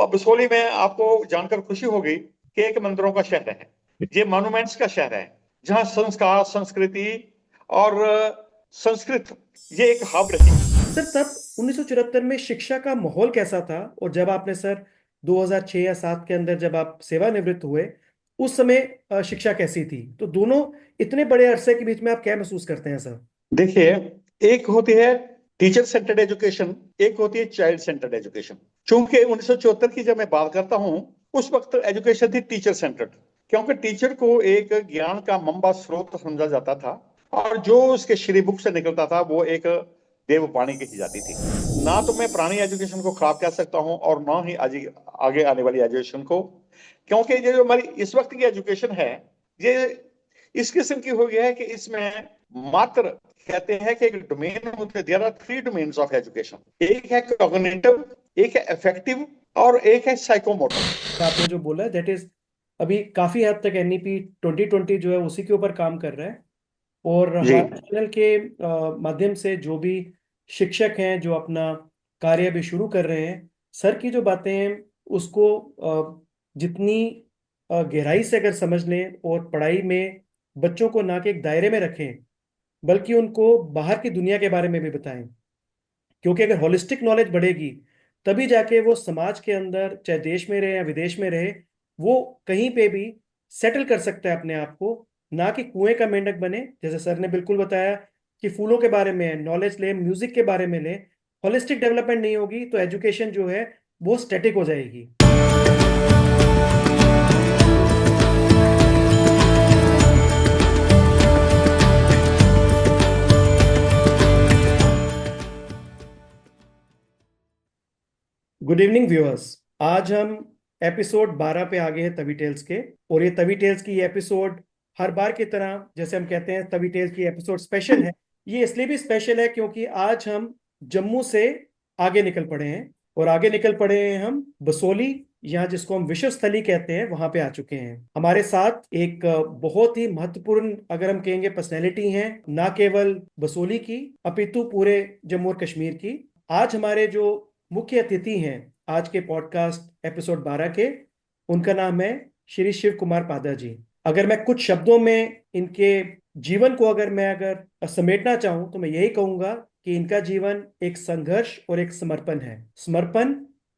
अब बसोली में आपको जानकर खुशी होगी कि एक मंदिरों का शहर है, ये मॉन्यूमेंट्स का शहर है, जहाँ संस्कार, संस्कृति और संस्कृत ये एक हब रही। सर तब 1974 में शिक्षा का माहौल कैसा था? और जब आपने सर 2006 या 7 के अंदर जब आप सेवानिवृत्त हुए, उस समय शिक्षा कैसी थी? तो दोनों इतने बड़े अरसे के बीच में आप क्या महसूस करते हैं सर? देखिए, एक होती है टीचर सेंटर्ड एजुकेशन, एक होती है चाइल्ड सेंटर्ड एजुकेशन। चूंकि 1974 की जब मैं बात करता हूँ, उस वक्त एजुकेशन थी टीचर सेंटर्ड, क्योंकि टीचर को एक ज्ञान का मंबा स्रोत समझा जाता था, और जो उसके श्री बुक से निकलता था वो एक देववाणी कही जाती थी। ना तो मैं पुरानी एजुकेशन को खराब कह सकता हूँ और ना ही आज आगे आने वाली एजुकेशन को, क्योंकि ये जो हमारी इस वक्त की एजुकेशन है, ये इस किस्म की हो गया है कि इसमें मात्र कहते हैं कि एक डोमेन होते, there are three domains of education. एक है कॉग्निटिव, एक है अफेक्टिव और एक है साइकोमोटर। आपने जो बोला दैट इज अभी काफी हद तक एनईपी 2020 जो है उसी के ऊपर काम कर रहा है। और जी। हमारे चैनल के माध्यम से जो भी शिक्षक हैं जो अपना कार्य अभी शुरू कर रहे हैं, सर की जो बातें हैं उसको जितनी गहराई से अगर समझ लें और पढ़ाई में बच्चों को ना कि एक दायरे में रखें, बल्कि उनको बाहर की दुनिया के बारे में भी बताएं। क्योंकि अगर होलिस्टिक नॉलेज बढ़ेगी, तभी जाके वो समाज के अंदर, चाहे देश में रहे या विदेश में रहे, वो कहीं पे भी सेटल कर सकता है अपने आप को। ना कि कुएं का मेंढक बने, जैसे सर ने बिल्कुल बताया कि फूलों के बारे में नॉलेज ले, म्यूजिक के बारे में ले। होलिस्टिक डेवलपमेंट नहीं होगी तो एजुकेशन जो है वो स्टैटिक हो जाएगी। Good evening viewers. आज हम एपिसोड 12 पे आ गए हैं तवी टेल्स के। और ये तवी टेल्स की एपिसोड हर बार की तरह, जैसे हम कहते हैं तवी टेल्स की एपिसोड स्पेशल है। ये इसलिए भी स्पेशल है क्योंकि आज हम जम्मू से आगे निकल पड़े हैं। और आगे निकल पड़े हैं हम बसोली, यहाँ जिसको हम विश्व स्थली कहते हैं, वहां पे आ चुके हैं। हमारे साथ एक बहुत ही महत्वपूर्ण, अगर हम कहेंगे, पर्सनैलिटी हैं, ना केवल बसोली की अपितु पूरे जम्मू और कश्मीर की। आज हमारे जो मुख्य अतिथि हैं आज के पॉडकास्ट एपिसोड 12 के, उनका नाम है श्री शिव कुमार पादा जी। अगर मैं कुछ शब्दों में इनके जीवन को अगर समेटना चाहूं तो मैं यही कहूंगा कि इनका जीवन एक संघर्ष और एक समर्पण है। समर्पण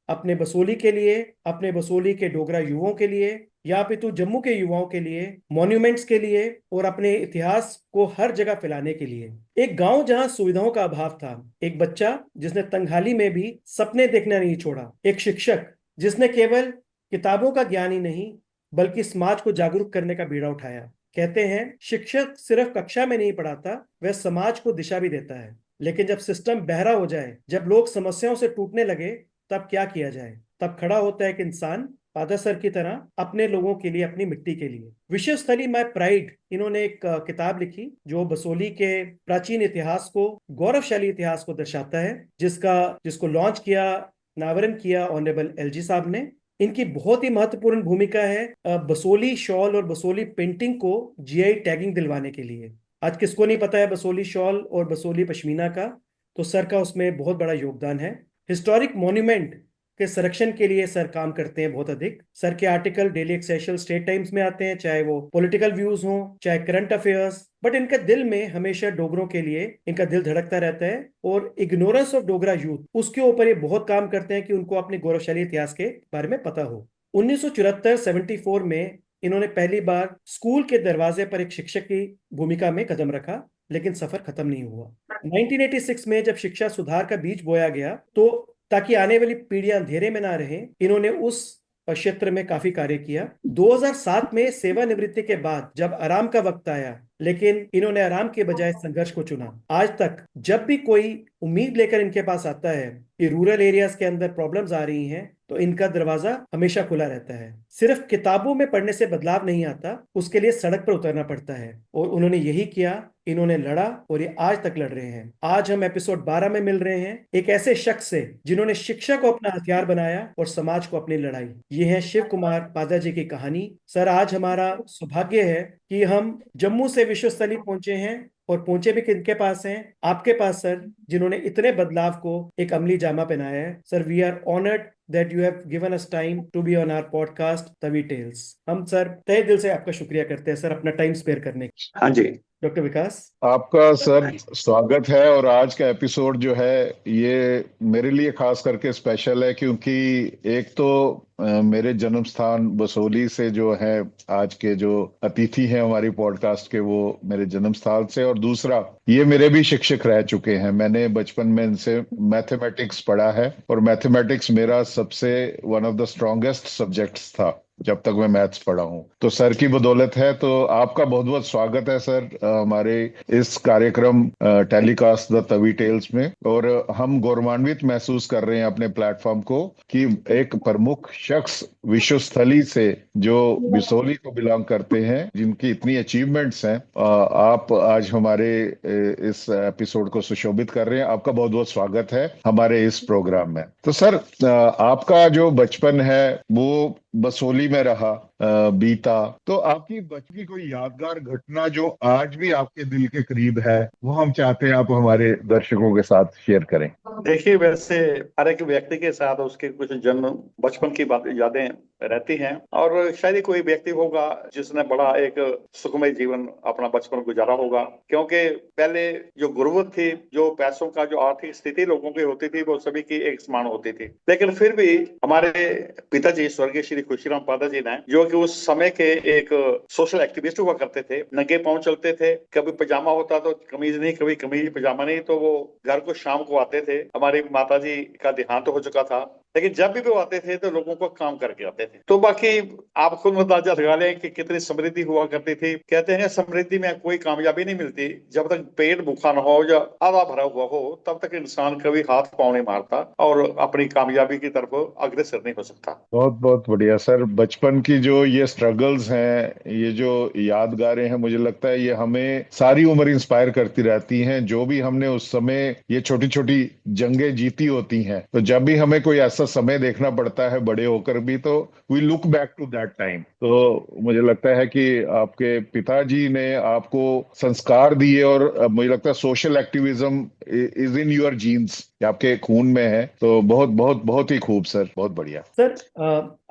अपने बसोली के लिए, अपने बसोली के डोगरा युवाओं के लिए, या अपितु जम्मू के युवाओं के लिए, मॉन्यूमेंट्स के लिए, और अपने इतिहास को हर जगह फैलाने के लिए। एक गांव जहां सुविधाओं का अभाव था, एक बच्चा जिसने तंगहाली में भी सपने देखना नहीं छोड़ा, एक शिक्षक जिसने केवल किताबों का ज्ञान ही नहीं बल्कि समाज को जागरूक करने का बीड़ा उठाया। कहते हैं शिक्षक सिर्फ कक्षा में नहीं पढ़ाता, वह समाज को दिशा भी देता है। लेकिन जब सिस्टम बहरा हो जाए, जब लोग समस्याओं से टूटने लगे, तब क्या किया जाए? तब खड़ा होता है एक इंसान, पादा सर की तरह, अपने लोगों के लिए, अपनी मिट्टी के लिए। विश्व स्थली माय प्राइड, इन्होंने एक किताब लिखी जो बसोली के प्राचीन इतिहास को, गौरवशाली इतिहास को दर्शाता है, जिसको लॉन्च किया, नावरन किया ऑनरेबल एलजी साहब ने। इनकी बहुत ही महत्वपूर्ण भूमिका है बसोली शॉल और बसोली पेंटिंग को जीआई टैगिंग दिलवाने के लिए। आज किसको नहीं पता है बसोली शॉल और बसोली पश्मीना का? तो सर का उसमें बहुत बड़ा योगदान है। हिस्टोरिक मॉन्यूमेंट के संरक्षण के लिए सर काम करते हैं बहुत अधिक। सर के आर्टिकल डेली एक्सेशियल स्टेट टाइम्स में आते हैं, चाहे वो पॉलिटिकल व्यूज हों, चाहे करंट अफेयर्स। बट इनका दिल में हमेशा डोगरों के लिए इनका दिल धड़कता रहता है। और इग्नोरेंस ऑफ डोगरा यूथ, उसके ऊपर ये बहुत काम करते हैं कि उनको अपने गौरवशाली इतिहास के बारे में पता हो। 1974 74 में इन्होंने पहली बार स्कूल के दरवाजे पर एक शिक्षक की भूमिका में कदम रखा, लेकिन सफर खत्म नहीं हुआ। 1986 में जब शिक्षा सुधार का बीज बोया गया, तो ताकि आने वाली पीढ़ियां अंधेरे में ना रहें, इन्होंने उस क्षेत्र में काफी कार्य किया। 2007 में सेवानिवृत्ति के बाद जब आराम का वक्त आया, लेकिन इन्होंने आराम के बजाय संघर्ष को चुना। आज तक जब भी कोई उम्मीद लेकर इनके पास आता है कि रूरल एरियाज के अंदर प्रॉब्लम्स आ रही हैं, तो इनका दरवाजा हमेशा खुला रहता है। सिर्फ किताबों में पढ़ने से बदलाव नहीं आता, उसके लिए सड़क पर उतरना पड़ता है। और उन्होंने यही किया, इन्होंने लड़ा और ये आज तक लड़ रहे हैं। आज हम एपिसोड 12 में मिल रहे हैं एक ऐसे शख्स से जिन्होंने शिक्षा को अपना हथियार बनाया और समाज को अपनी लड़ाई। ये है शिव कुमार पादा जी की कहानी। सर, आज हमारा सौभाग्य है कि हम जम्मू से विश्व स्थली पहुंचे हैं और पहुंचे भी किनके पास हैं? आपके पास सर, जिन्होंने इतने बदलाव को एक अमली जामा पहनाया है। Sir, we are honoured that you have given us time to be on our podcast Tawi tales. हम सर तहे दिल से आपका शुक्रिया करते हैं सर, अपना टाइम स्पेयर करने की। हाँ जी। डॉक्टर विकास। आपका सर स्वागत है। और आज का एपिसोड जो है ये मेरे लिए खास करके स्पेशल है, क्योंकि एक तो मेरे जन्म स्थान बसोली से जो है आज के जो अतिथि हैं हमारी पॉडकास्ट के, वो मेरे जन्म स्थान से, और दूसरा ये मेरे भी शिक्षक रह चुके हैं। मैंने बचपन में इनसे मैथमेटिक्स पढ़ा है और मैथमेटिक्स मेरा सबसे one of the strongest subjects था जब तक मैं मैथ्स पढ़ा हूँ। तो सर की बदौलत है। तो आपका बहुत बहुत स्वागत है सर हमारे इस कार्यक्रम टेलीकास्ट द तवी टेल्स में। और हम गौरवान्वित महसूस कर रहे हैं अपने प्लेटफॉर्म को कि एक प्रमुख शख्स विश्वस्थली से जो बिसोली को बिलोंग करते हैं, जिनकी इतनी अचीवमेंट्स हैं, आप आज हमारे इस एपिसोड को सुशोभित कर रहे हैं। आपका बहुत बहुत स्वागत है हमारे इस प्रोग्राम में। तो सर आपका जो बचपन है वो बसोली में रहा, बीता। तो आपकी बचपन की कोई यादगार घटना जो आज भी आपके दिल के करीब है, वो हम चाहते हैं आप हमारे दर्शकों के साथ शेयर करें। देखिए, वैसे हर एक व्यक्ति के साथ उसके कुछ जन्म बचपन की बात यादें रहती हैं, और शायद ही कोई व्यक्ति होगा जिसने बड़ा एक सुखमय जीवन अपना बचपन गुजारा होगा। क्योंकि पहले जो गुर्बत थी, जो पैसों का जो आर्थिक स्थिति लोगों की होती थी, वो सभी की एक समान होती थी। लेकिन फिर भी हमारे पिताजी स्वर्गीय श्री खुशीराम पादा जी ने, जो कि उस समय के एक सोशल एक्टिविस्ट हुआ करते थे, नंगे पांव चलते थे, कभी पजामा होता तो कमीज नहीं, कभी कमीज पजामा नहीं, तो वो घर को शाम को आते थे। हमारी माताजी का देहांत हो चुका था, लेकिन जब भी वो आते थे तो लोगों को काम करके आते थे। तो बाकी आप खुद अंदाजा लगा लें कि कितनी समृद्धि हुआ करती थी। कहते हैं समृद्धि में कोई कामयाबी नहीं मिलती जब तक पेट भूखा न हो या आधा भरा हुआ हो, तब तक इंसान कभी हाथ पांव नहीं मारता और अपनी कामयाबी की तरफ अग्रसर नहीं हो सकता। बहुत बहुत बढ़िया सर। बचपन की जो ये स्ट्रगल्स हैं, ये जो यादगारें हैं, मुझे लगता है ये हमें सारी उम्र इंस्पायर करती रहती हैं। जो भी हमने उस समय ये छोटी छोटी जंगें जीती होती हैं, तो जब भी हमें कोई ऐसा समय देखना पड़ता है बड़े होकर भी, तो we look back to that time. तो मुझे लगता है कि आपके पिताजी ने आपको संस्कार दिए, और मुझे लगता है social activism is in your genes, आपके खून में है। तो बहुत बहुत बहुत ही खूब सर, बहुत बढ़िया सर,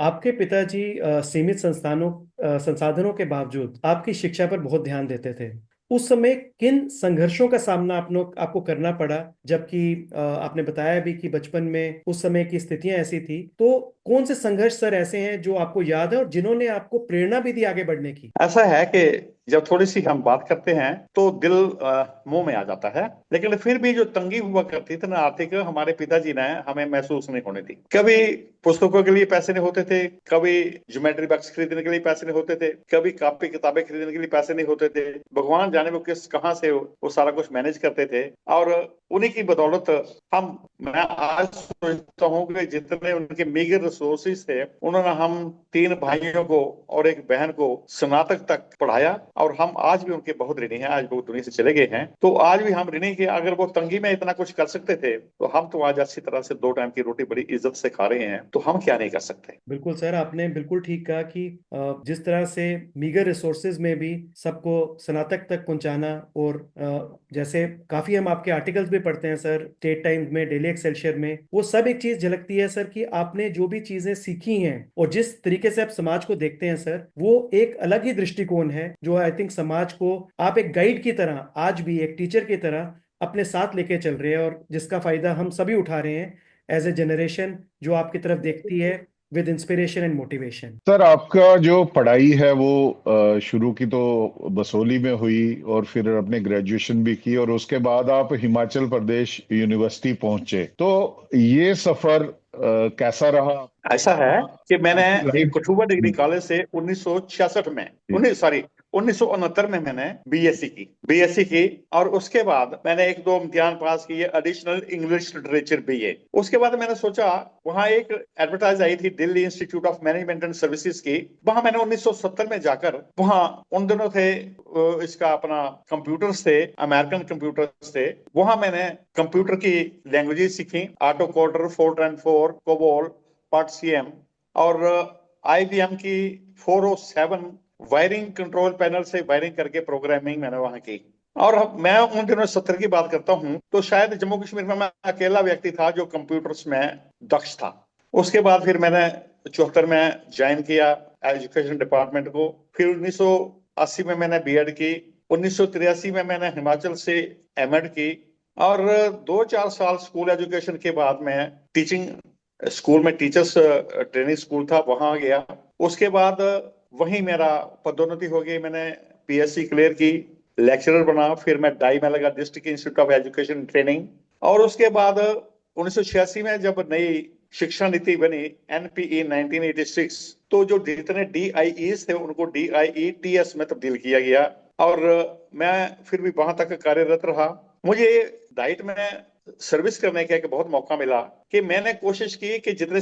आपके पिताजी सीमित संसाधनों के बावजूद आपकी शिक्षा पर बहुत ध्यान देते थे। उस समय किन संघर्षों का सामना आपको करना पड़ा? जबकि आपने बताया भी कि बचपन में उस समय की स्थितियां ऐसी थी, तो कौन से संघर्ष सर ऐसे हैं जो आपको याद है और जिन्होंने आपको प्रेरणा भी दी आगे बढ़ने की? ऐसा है कि जब थोड़ी सी हम बात करते हैं तो दिल मुंह में आ जाता है, लेकिन फिर भी जो तंगी हुआ करती थी ना आर्थिक, हमारे पिताजी ने हमें महसूस नहीं होने दी। कभी पुस्तकों के लिए पैसे नहीं होते थे, कभी ज्योमेट्री बॉक्स खरीदने के लिए पैसे नहीं होते थे, कभी कॉपी किताबें खरीदने के लिए पैसे नहीं होते थे। भगवान जाने वो किस कहाँ से वो सारा कुछ मैनेज करते थे, और उन्हीं की बदौलत मैं आज सोचता हूँ कि जितने उनके मीगर रिसोर्सेज थे, उन्होंने हम 3 भाइयों को और एक बहन को स्नातक तक पढ़ाया, और हम आज भी उनके बहुत ऋणी हैं। आज वो दुनिया से चले गए हैं, तो आज भी हम ऋणी के। अगर वो तंगी में इतना कुछ कर सकते थे, तो हम तो आज अच्छी तरह से 2 टाइम की रोटी बड़ी इज्जत से खा रहे हैं, तो हम क्या नहीं कर सकते। बिल्कुल सर, आपने बिल्कुल ठीक कहा कि जिस तरह से मीगर रिसोर्सेज में भी सबको स्नातक तक पहुंचाना, और जैसे काफी हम आपके आर्टिकल्स भी पढ़ते हैं सर, स्टेट टाइम्स में, डेली एक्सेलशियर में, वो सब एक चीज झलकती है सर कि आपने जो भी चीजें सीखी हैं और जिस तरीके से आप समाज को देखते हैं सर, वो एक अलग ही दृष्टिकोण है जो आई थिंक समाज को आप एक गाइड की तरह, आज भी एक टीचर की तरह अपने साथ लेके चल रहे हैं, और जिसका फायदा हम सभी उठा रहे हैं एज ए जनरेशन जो आपकी तरफ देखती है with inspiration and motivation. Sir. आपका जो पढ़ाई है वो शुरू की तो बसोली में हुई, और फिर अपने ग्रेजुएशन भी की, और उसके बाद आप हिमाचल प्रदेश यूनिवर्सिटी पहुंचे। तो ये सफर कैसा रहा? ऐसा है कि मैंने आपकी लाइफ। कठुआ डिग्री कॉलेज से 1966 में, 1969 में मैंने बीएससी की, और उसके बाद मैंने 1-2 इम्तिहान पास किए, एडिशनल इंग्लिश लिटरेचर बीए। उसके बाद मैंने सोचा, वहां एक एडवर्टाइज आई थी Delhi institute of management and services की। वहां मैंने 1970 में जाकर, वहां उन दिनों थे इसका अपना कंप्यूटर्स थे, अमेरिकन कंप्यूटर्स थे। वहां मैंने कंप्यूटर की लैंग्वेजेस सीखी, auto coder, Fortran 4, COBOL, part CM, और आईबीएम की 407 वायरिंग कंट्रोल पैनल से वायरिंग करके प्रोग्रामिंग मैंने वहां की। और मैं उन दिनों 70 की बात करता हूँ, तो शायद जम्मू कश्मीर में मैं अकेला व्यक्ति था जो कंप्यूटर्स में दक्ष था। उसके बाद फिर मैंने 74 में ज्वाइन किया एजुकेशन डिपार्टमेंट को। फिर 1980 में मैंने बीएड की। 1983 में मैंने हिमाचल से एमएड की। और 2-4 साल स्कूल एजुकेशन के बाद मैं टीचिंग स्कूल में, टीचर्स ट्रेनिंग स्कूल था, वहां गया। उसके बाद वहीं मेरा पदोन्नति हो गई। मैंने पीएससी क्लियर की, लेक्चरर बना। फिर मैं डाई में लगा, district institute of education training. और उसके बाद 1986 में जब नई शिक्षा नीति बनी, एनपीई 1986, तो जो जितने डीआईई थे उनको डीआईईटीएस में तब्दील किया गया। और मैं फिर भी वहां तक कार्यरत रहा। मुझे डाइट में सर्विस करने का एक बहुत मौका मिला कि मैंने कोशिश की कि जितने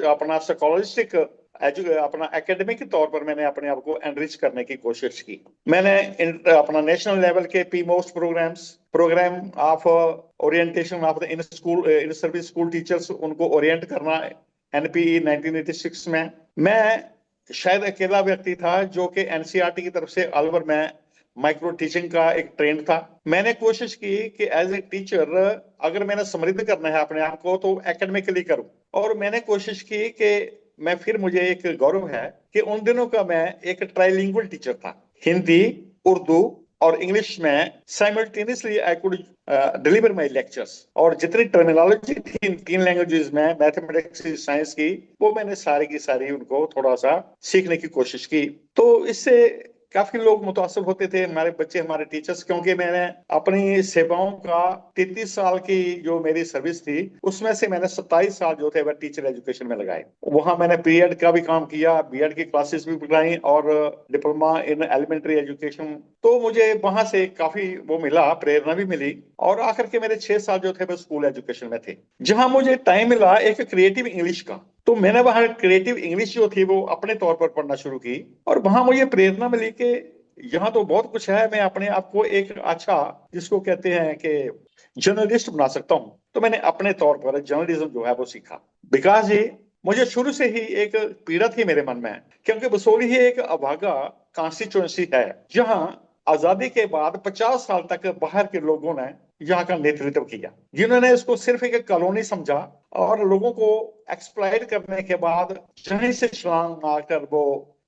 अपना साइकोलॉजिस्टिक अपना एकेडमिक तौर पर मैंने अपने आप को एनरिच करने की कोशिश की। मैंने अपना नेशनल लेवल के पी most programme of orientation of the in school in service school teachers, उनको ओरिएंट करना एनपीई 1986 में। मैं शायद अकेला व्यक्ति था जो कि एनसीईआरटी की तरफ से अलवर में माइक्रो टीचिंग का एक ट्रेंड था। मैंने कोशिश की कि एज ए टीचर अगर मैंने समृद्ध करना है अपने आप को तो एकेडमिकली करूं। और मैंने कोशिश की कि मैं फिर, मुझे एक गौरव है कि उन दिनों का मैं एक ट्राइलिंगुअल टीचर था। हिंदी, उर्दू और इंग्लिश में simultaneously I could deliver my lectures. और जितनी टर्मिनोलॉजी थी इन 3 लैंग्वेजेस में, मैथमेटिक्स साइंस की, वो मैंने सारी की सारी उनको थोड़ा सा सीखने की कोशिश की। तो इससे काफी लोग मुतासर होते थे, हमारे बच्चे, हमारे टीचर्स, क्योंकि मैंने अपनी सेवाओं का 33 साल की जो मेरी सर्विस थी उसमें से मैंने 27 साल जो थे वह टीचर एजुकेशन में लगाए। वहां मैंने बीएड का भी काम किया, बीएड की क्लासेस भी पढ़ाई और डिप्लोमा इन एलिमेंट्री एजुकेशन। तो मुझे वहां से काफी वो मिला, प्रेरणा भी मिली। और आखिर के मेरे 6 साल जो थे वो स्कूल एजुकेशन में थे, जहां मुझे टाइम मिला एक क्रिएटिव इंग्लिश का। तो मैंने वहां क्रिएटिव इंग्लिश जो थी वो अपने तौर पर पढ़ना शुरू की। और वहां मुझे प्रेरणा मिली कि यहाँ तो बहुत कुछ है, मैं अपने आप को एक अच्छा, जिसको कहते हैं कि जर्नलिस्ट बना सकता हूँ। तो मैंने अपने तौर पर जर्नलिज्म जो है वो सीखा। विकास जी, मुझे शुरू से ही एक पीड़ा थी मेरे मन में, क्योंकि बसोली ही एक अभागा कॉन्स्टिट्यूएंसी है जहां आजादी के बाद 50 साल तक बाहर के लोगों ने यहाँ का नेतृत्व किया, जिन्होंने इसको सिर्फ एक कॉलोनी समझा और लोगों को एक्सप्लॉइट करने के बाद जहीं से छलांग मारकर वो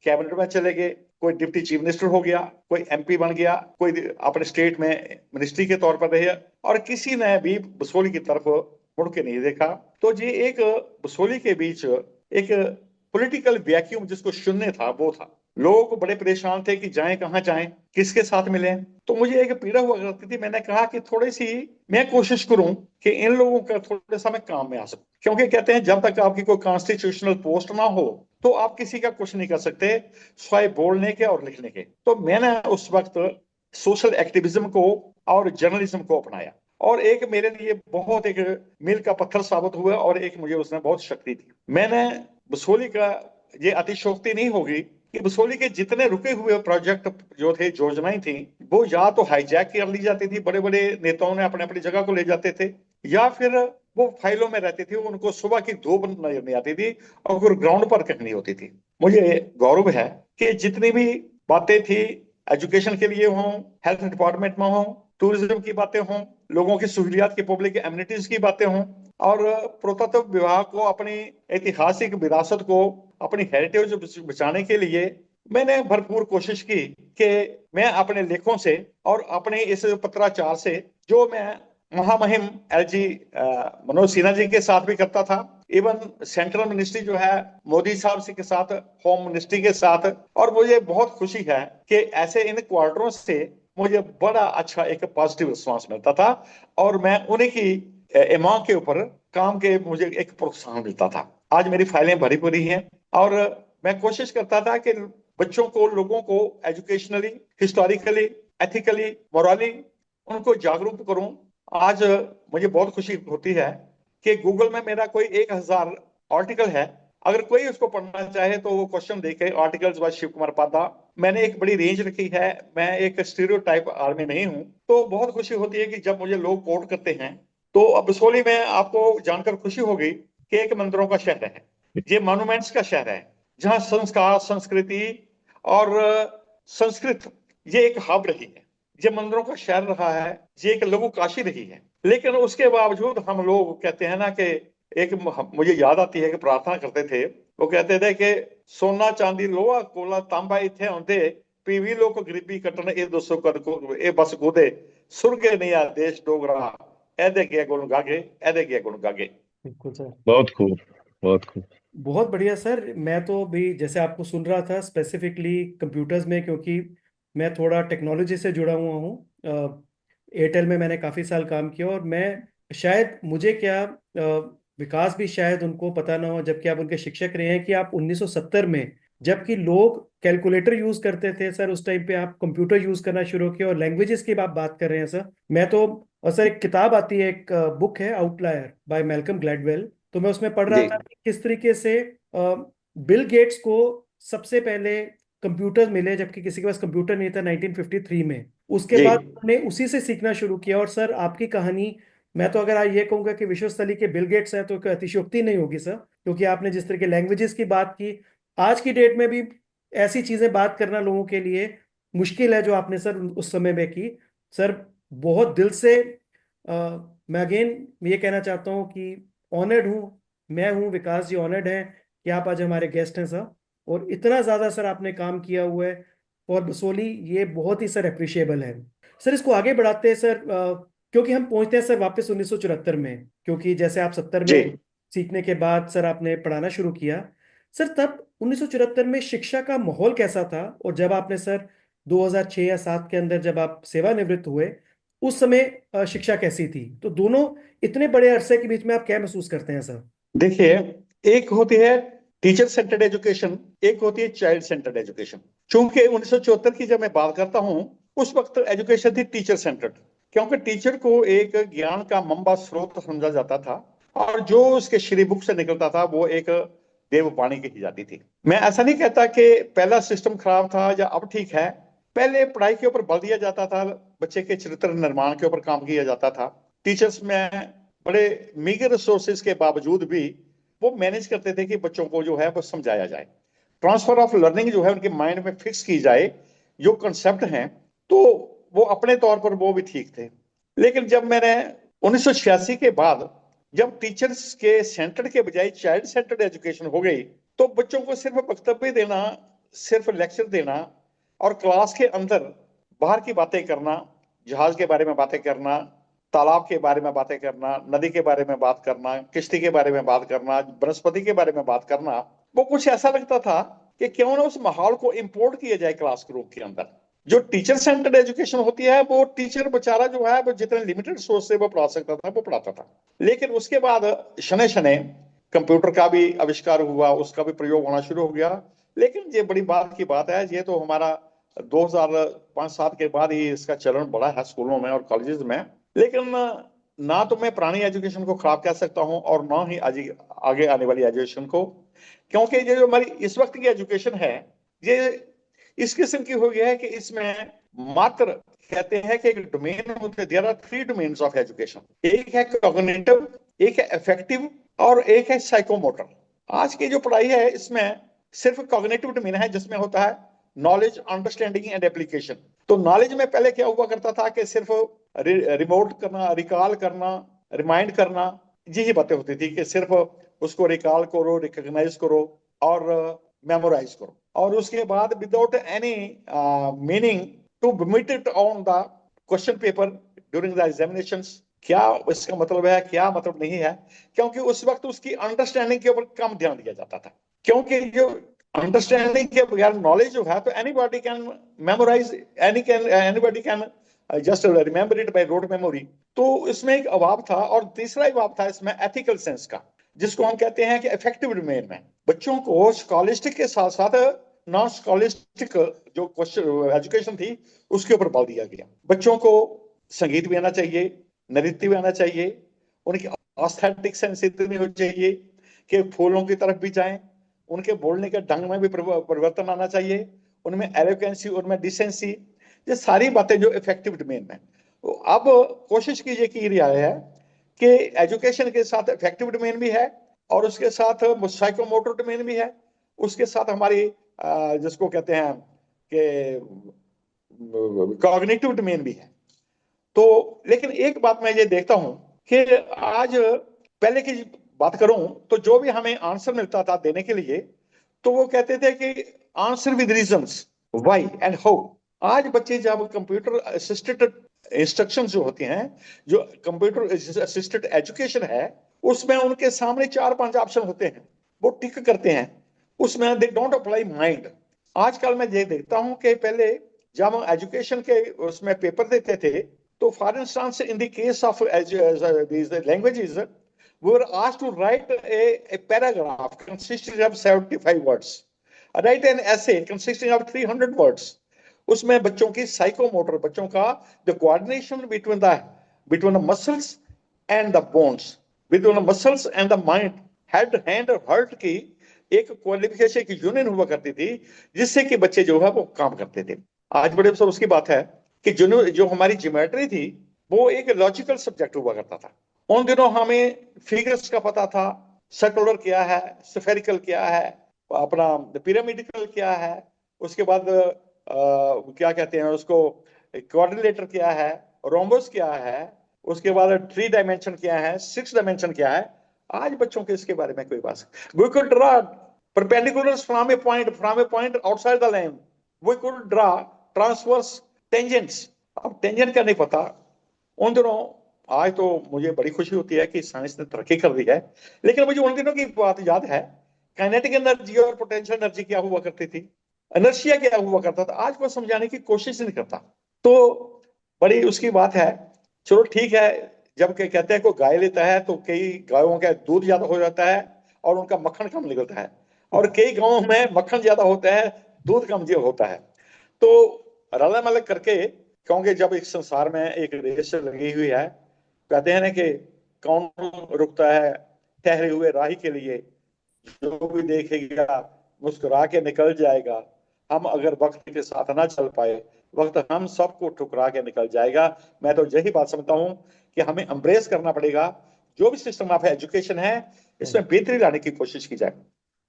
कैबिनेट में चले गए। कोई डिप्टी चीफ मिनिस्टर हो गया, कोई एमपी बन गया, कोई अपने स्टेट में मिनिस्ट्री के तौर पर रहे, और किसी ने भी बसोली की तरफ मुड़ के नहीं देखा। तो जी एक बसोली के बीच एक पॉलिटिकल वैक्यूम जिसको शून्य था वो था। लोग बड़े परेशान थे कि जाएं कहाँ जाएं, किसके साथ मिलें। तो मुझे एक पीड़ा हुआ करती थी। मैंने कहा कि थोड़ी सी मैं कोशिश करूं कि इन लोगों का थोड़ा सा मैं काम में आ सकूं, क्योंकि कहते हैं जब तक आपकी कोई कॉन्स्टिट्यूशनल पोस्ट ना हो तो आप किसी का कुछ नहीं कर सकते स्वाय बोलने के और लिखने के। तो मैंने उस वक्त सोशल एक्टिविज्म को और जर्नलिज्म को अपनाया, और एक मेरे लिए बहुत एक मील का पत्थर साबित हुआ, और एक मुझे उसने बहुत शक्ति दी। मैंने बसोली का, ये अतिशोक्ति नहीं होगी कि बसोली के जितने रुके हुए प्रोजेक्ट जो थे, योजनाएं थी, वो या तो हाईजैक कर ली जाती थी, बड़े बड़े नेताओं ने अपने अपनी जगह को ले जाते थे, या फिर वो फाइलों में रहती थी, उनको सुबह की धूप नजर नहीं आती थी और ग्राउंड पर कहनी होती थी। मुझे गौरव है कि जितनी भी बातें थी एजुकेशन के लिए हों, हेल्थ डिपार्टमेंट में हों, टूरिज्म की बातें हों, लोगों की सहूलियात की, पब्लिक एमिनिटीज की बातें हों, और पुरातत्व विभाग को अपनी ऐतिहासिक विरासत को, अपनी हेरिटेज बचाने के लिए मैंने भरपूर कोशिश की कि मैं अपने लेखों से और अपने इस पत्राचार से, जो मैं महामहिम एलजी मनोज सिन्हा जी के साथ भी करता था, इवन सेंट्रल मिनिस्ट्री जो है मोदी साहब से के साथ, होम मिनिस्ट्री के साथ, और मुझे बहुत खुशी है कि ऐसे इन क्वार्टरों से मुझे बड़ा अच्छा एक पॉजिटिव रिस्पांस मिलता था, और मैं उन्हीं की इमाम के ऊपर काम के मुझे एक प्रोत्साहन मिलता था। आज मेरी फाइलें भरी पड़ी हैं, और मैं कोशिश करता था कि बच्चों को, लोगों को एजुकेशनली, हिस्टोरिकली, एथिकली, मोरली उनको जागरूक करूं। आज मुझे बहुत खुशी होती है कि गूगल में मेरा कोई 1000 आर्टिकल है। अगर कोई उसको पढ़ना चाहे तो वो क्वेश्चन देखे, आर्टिकल्स बाय शिव कुमार पादा। मैंने एक बड़ी रेंज रखी है, मैं एक स्टीरियोटाइप आर्मी नहीं हूं। तो बहुत खुशी होती है कि जब मुझे लोग कोट करते हैं। तो अब बसोली में आपको जानकर खुशी होगी कि एक मंदिरों का शहर है, ये मॉन्यूमेंट्स का शहर है, जहां संस्कार, संस्कृति और संस्कृत ये एक हब रही है। ये मंदिरों का शहर रहा है, ये एक लघु काशी रही है। लेकिन उसके बावजूद हम लोग कहते हैं ना कि एक मुझे याद आती है कि प्रार्थना करते थे, वो कहते थे कि सोना चांदी लोहा कोला तांबा इथे आंदे पीवी लोक गरीबी कटन ए दोसो कर को ए बस गोदे सुर्गे निया देश डोगरा ऐदे के गुण गागे ऐदे के गुण गागे। बिल्कुल सर। बहुत खूब, बहुत खूब। बहुत बढ़िया सर। मैं तो भी जैसे आपको सुन रहा था स्पेसिफिकली कंप्यूटर्स में, क्योंकि मैं थोड़ा टेक्नोलॉजी से जुड़ा हुआ हूँ। एयरटेल में मैंने काफ़ी साल काम किया, और मैं शायद मुझे क्या विकास भी शायद उनको पता ना हो, जबकि आप उनके शिक्षक रहे हैं, कि आप 1970 में जबकि लोग कैलकुलेटर यूज करते थे सर, उस टाइम पे आप कंप्यूटर यूज करना शुरू किया। और लैंग्वेजेस की आप बात कर रहे हैं सर। मैं तो, और सर एक किताब आती है, एक बुक है आउटलायर बाय मैल्कम ग्लैडवेल, तो मैं उसमें पढ़ रहा जी था कि किस तरीके से बिल गेट्स को सबसे पहले कंप्यूटर मिले, जबकि किसी के पास कंप्यूटर नहीं था 1953 में। उसके जी बाद उन्होंने उसी से सीखना शुरू किया। और सर आपकी कहानी, मैं तो अगर आज ये कहूंगा कि विश्व स्तरीय के बिल गेट्स हैं, तो कोई अतिशयोक्ति नहीं होगी सर, क्योंकि आपने जिस तरह के लैंग्वेजेस की बात की, आज की डेट में भी ऐसी चीजें बात करना लोगों के लिए मुश्किल है जो आपने सर उस समय में की। सर बहुत दिल से मैं अगेन ये कहना चाहता हूँ कि ऑनर्ड हूँ, मैं हूँ, विकास जी ऑनर्ड हैं कि आप आज हमारे गेस्ट हैं सर। और इतना ज्यादा सर आपने काम किया हुआ है और बसोली, ये बहुत ही सर अप्रिशिएबल है। सर इसको आगे बढ़ाते हैं सर, क्योंकि हम पहुंचते हैं सर वापस 1974 में, क्योंकि जैसे आप 70 जी। में सीखने के बाद सर आपने पढ़ाना शुरू किया। सर तब 1974 में शिक्षा का माहौल कैसा था? और जब आपने सर 2006 या 7 के अंदर जब आप सेवानिवृत्त हुए, उस समय शिक्षा कैसी थी? तो दोनों इतने बड़े अरसे के बीच में आप क्या महसूस करते हैं सर? देखिए, एक होती है टीचर सेंटर्ड एजुकेशन, एक होती है चाइल्ड सेंटर्ड एजुकेशन। चूंकि 1974 की जब मैं बात करता हूं, उस वक्त एजुकेशन थी टीचर सेंटर्ड, क्योंकि टीचर को एक ज्ञान का मंबा स्रोत समझा जाता था, और जो उसके श्री मुख से निकलता था वो एक देववाणी कही जाती थी। मैं ऐसा नहीं कहता कि पहला सिस्टम खराब था या अब ठीक है। पहले पढ़ाई के ऊपर बल दिया जाता था, बच्चे के चरित्र निर्माण के ऊपर काम किया जाता था। टीचर्स में बड़े मीगर रिसोर्सेज के बावजूद भी वो मैनेज करते थे कि बच्चों को जो है वो समझाया जाए, ट्रांसफर ऑफ लर्निंग जो है उनके माइंड में फिक्स की जाए, जो कंसेप्ट हैं, तो वो अपने तौर पर वो भी ठीक थे। लेकिन जब मैंने 1986 के बाद जब टीचर्स के सेंटर्ड के बजाय चाइल्ड सेंटर्ड एजुकेशन हो गई, तो बच्चों को सिर्फ वक्तव्य देना, सिर्फ लेक्चर देना, और क्लास के अंदर बाहर की बातें करना, जहाज के बारे में बातें करना, तालाब के बारे में बातें करना, नदी के बारे में बात करना, किश्ती के बारे में बात करना, वनस्पति के बारे में बात करना, वो कुछ ऐसा लगता था कि क्यों ना उस माहौल को इंपोर्ट किया जाए क्लासरूम के अंदर। जो टीचर सेंटर्ड एजुकेशन होती है, वो टीचर बेचारा जो है वो जितने लिमिटेड सोर्स से वो पढ़ा सकता था वो पढ़ाता था। लेकिन उसके बाद शनै शनै कंप्यूटर का भी आविष्कार हुआ, उसका भी प्रयोग होना शुरू हो गया। लेकिन ये बड़ी बात की बात है, ये तो हमारा 2005-7 के बाद ही इसका चलन बढ़ा है स्कूलों में और कॉलेजेस में। लेकिन ना तो मैं पुरानी एजुकेशन को खराब कह सकता हूं और ना ही आगे आने वाली एजुकेशन को, क्योंकि ये जो हमारी इस वक्त की एजुकेशन है, ये इस किस्म की हो गई है कि इसमें मात्र कहते हैं कि एक डोमेन होते हैं, there are 3 domains of education. एक है कॉग्निटिव, एक है अफेक्टिव, और एक है साइकोमोटर। आज की जो पढ़ाई है इसमें सिर्फ कॉग्निटिव डोमेन है, जिसमें होता है नॉलेज, अंडरस्टैंडिंग एंड एप्लीकेशन। तो नॉलेज में पहले क्या हुआ करता था कि सिर्फ रिमोट करना, रिकॉल करना, रिमाइंड करना, यही बातें होती थी कि सिर्फ उसको रिकॉल करो, रिकॉग्नाइज करो और मेमोराइज करो, और उसके बाद without any meaning to meet it on the question paper during the examinations. क्या इसका मतलब है, क्या मतलब नहीं है, क्योंकि उस वक्त उसकी अंडरस्टैंडिंग के ऊपर कम ध्यान दिया जाता था। क्योंकि जो अंडरस्टैंडिंग के बगैर नॉलेज जो है, तो anybody can memorise, anybody can just remember it by rote memory. तो इसमें एक अभाव था। और तीसरा अभाव था इसमें एथिकल सेंस का, जिसको हम कहते हैं कि इफेक्टिव डोमेन में बच्चों को स्कॉलिस्टिक के साथ साथ नॉन स्कॉलिस्टिक जो क्वेश्चन एजुकेशन थी उसके ऊपर बल दिया गया। बच्चों को संगीत भी आना चाहिए, नृत्य भी आना चाहिए, उनकी ऑस्थेटिक सेंस इतनी हो चाहिए कि फूलों की तरफ भी जाएं, उनके बोलने के ढंग में भी परिवर्तन आना चाहिए, उनमें एलोकेंसी, उनमें डिसेंसी, ये सारी बातें जो इफेक्टिव डोमेन में। तो अब कोशिश कीजिए की रहा है कि एजुकेशन के साथ इफेक्टिव डोमेन भी है, और उसके साथ साइकोमोटर डोमेन भी है, उसके साथ हमारी जिसको कहते हैं कि कॉग्निटिव डोमेन भी है। तो लेकिन एक बात मैं ये देखता हूं कि आज पहले की बात करूं तो जो भी हमें आंसर मिलता था देने के लिए, तो वो कहते थे कि answer with reasons, why and how. आज बच्चे जब कंप्यूटर असिस्टेड इंस्ट्रक्शन जो होती हैं, जो कंप्यूटर असिस्टेड एजुकेशन है, उसमें उनके सामने 4-5 ऑप्शन होते हैं, वो टिक करते हैं, उसमें दे डोंट अप्लाई माइंड। आजकल मैं ये देखता हूं कि पहले जब हम एजुकेशन के उसमें पेपर देते थे, तो for instance in the case of these languages, we were asked to write a paragraph consisting of 75 words, write an essay consisting of 300 words। उसमें बच्चों की साइकोमोटर, बच्चों का the coordination between the muscles and the bones, between the muscles and the mind, head hand और heart की एक qualification की union हुआ करती थी, जिससे कि बच्चे जो है वो काम करते थे। आज बड़े अफसोस की बात है कि जो हमारी ज्योमेट्री थी, वो एक लॉजिकल सब्जेक्ट हुआ करता था। उन दिनों हमें फिगर्स का पता था, सर्कुलर क्या है, स्फेरिकल क्या है, अपना पिरामिडिकल क्या है, उसके बाद क्या कहते हैं उसको, क्वाड्रिलेटर क्या है, रोम्बस क्या है, उसके बाद 3 डायमेंशन क्या है, 6 डायमेंशन क्या है। आज बच्चों के इसके बारे में कोई बात नहीं। We could draw perpendiculars from a point outside the line, we could draw transverse tangents। अब टेंजेंट का नहीं पता उन दिनों। आज तो मुझे बड़ी खुशी होती है कि साइंस ने तरक्की कर दी है, लेकिन मुझे उन दिनों की बात याद है, काइनेटिक एनर्जी और पोटेंशियल एनर्जी क्या हुआ करती थी, इनर्शिया क्या हुआ करता था, आज को समझाने की कोशिश नहीं करता। तो बड़ी उसकी बात है। चलो ठीक है, जब कहते हैं कोई गाय लेता है तो कई गायों का दूध ज्यादा हो जाता है और उनका मक्खन कम निकलता है, और कई गांवों में मक्खन ज्यादा होता है, दूध कम होता है। तो रला मलक करके, क्योंकि जब इस संसार में एक रेस लगी हुई है, कहते हैं ना कि कौन रुकता है ठहरे हुए राही के लिए, जो भी देखेगा मुस्कुरा के निकल जाएगा। हम अगर वक्त के साथ ना चल पाए, वक्त हम सबको ठुकरा के निकल जाएगा। मैं तो यही बात समझता हूं कि हमें एम्ब्रेस करना पड़ेगा, जो भी सिस्टम ऑफ एजुकेशन है इसमें बेहतरी लाने की कोशिश की जाए।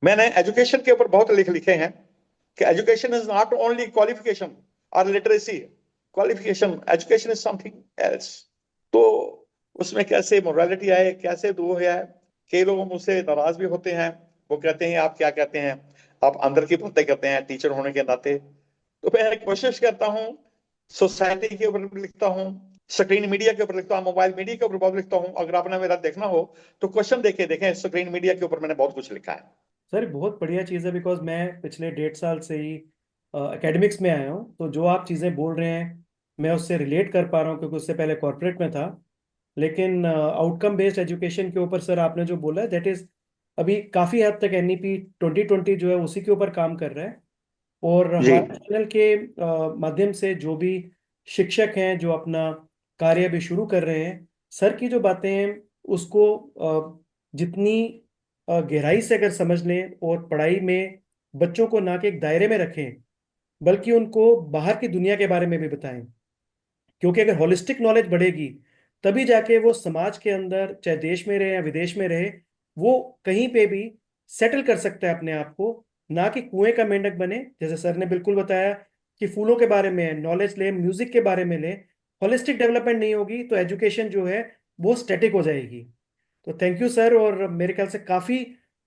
मैंने एजुकेशन के ऊपर बहुत लिखे हैं कि education is not only qualification और literacy, qualification, education is something else. तो उसमें कैसे मोरालिटी आए, कैसे दो है। कई लोग मुझसे नाराज भी होते हैं, वो कहते हैं आप क्या कहते हैं, आप अंदर की बातें करते हैं टीचर होने के नाते। तो मैं कोशिश करता हूँ, सोसाइटी के ऊपर भी लिखता हूँ, स्क्रीन मीडिया के ऊपर लिखता हूँ, मोबाइल मीडिया के ऊपर बहुत लिखता हूँ। अगर आपने मेरा देखना हो तो क्वेश्चन देखें, स्क्रीन मीडिया के ऊपर मैंने बहुत कुछ लिखा है। सर बहुत बढ़िया चीज़ है, बिकॉज मैं पिछले 1.5 साल से ही एकेडमिक्स में आया हूँ, तो जो आप चीज़ें बोल रहे हैं मैं उससे रिलेट कर पा रहा हूँ, क्योंकि उससे पहले कॉर्पोरेट में था। लेकिन आउटकम बेस्ड एजुकेशन के ऊपर सर आपने जो बोला है, दैट इज़ अभी काफ़ी हद तक NEP 2020 जो है उसी के ऊपर काम कर रहा है। और जी हमारे चैनल के माध्यम से जो भी शिक्षक हैं जो अपना कार्य भी शुरू कर रहे हैं, सर की जो बातें हैं उसको जितनी गहराई से अगर समझ लें और पढ़ाई में बच्चों को ना कि एक दायरे में रखें, बल्कि उनको बाहर की दुनिया के बारे में भी बताएं। क्योंकि अगर होलिस्टिक नॉलेज बढ़ेगी, तभी जाके वो समाज के अंदर, चाहे देश में रहे या विदेश में रहे, वो कहीं पे भी सेटल कर सकता है अपने आप को, ना कि कुएं का मेंढक बने। जैसे सर ने बिल्कुल बताया कि फूलों के बारे में नॉलेज ले, म्यूजिक के बारे में ले, होलिस्टिक डेवलपमेंट नहीं होगी तो एजुकेशन जो है वो स्टैटिक हो जाएगी। तो थैंक यू सर, और मेरे ख्याल से काफी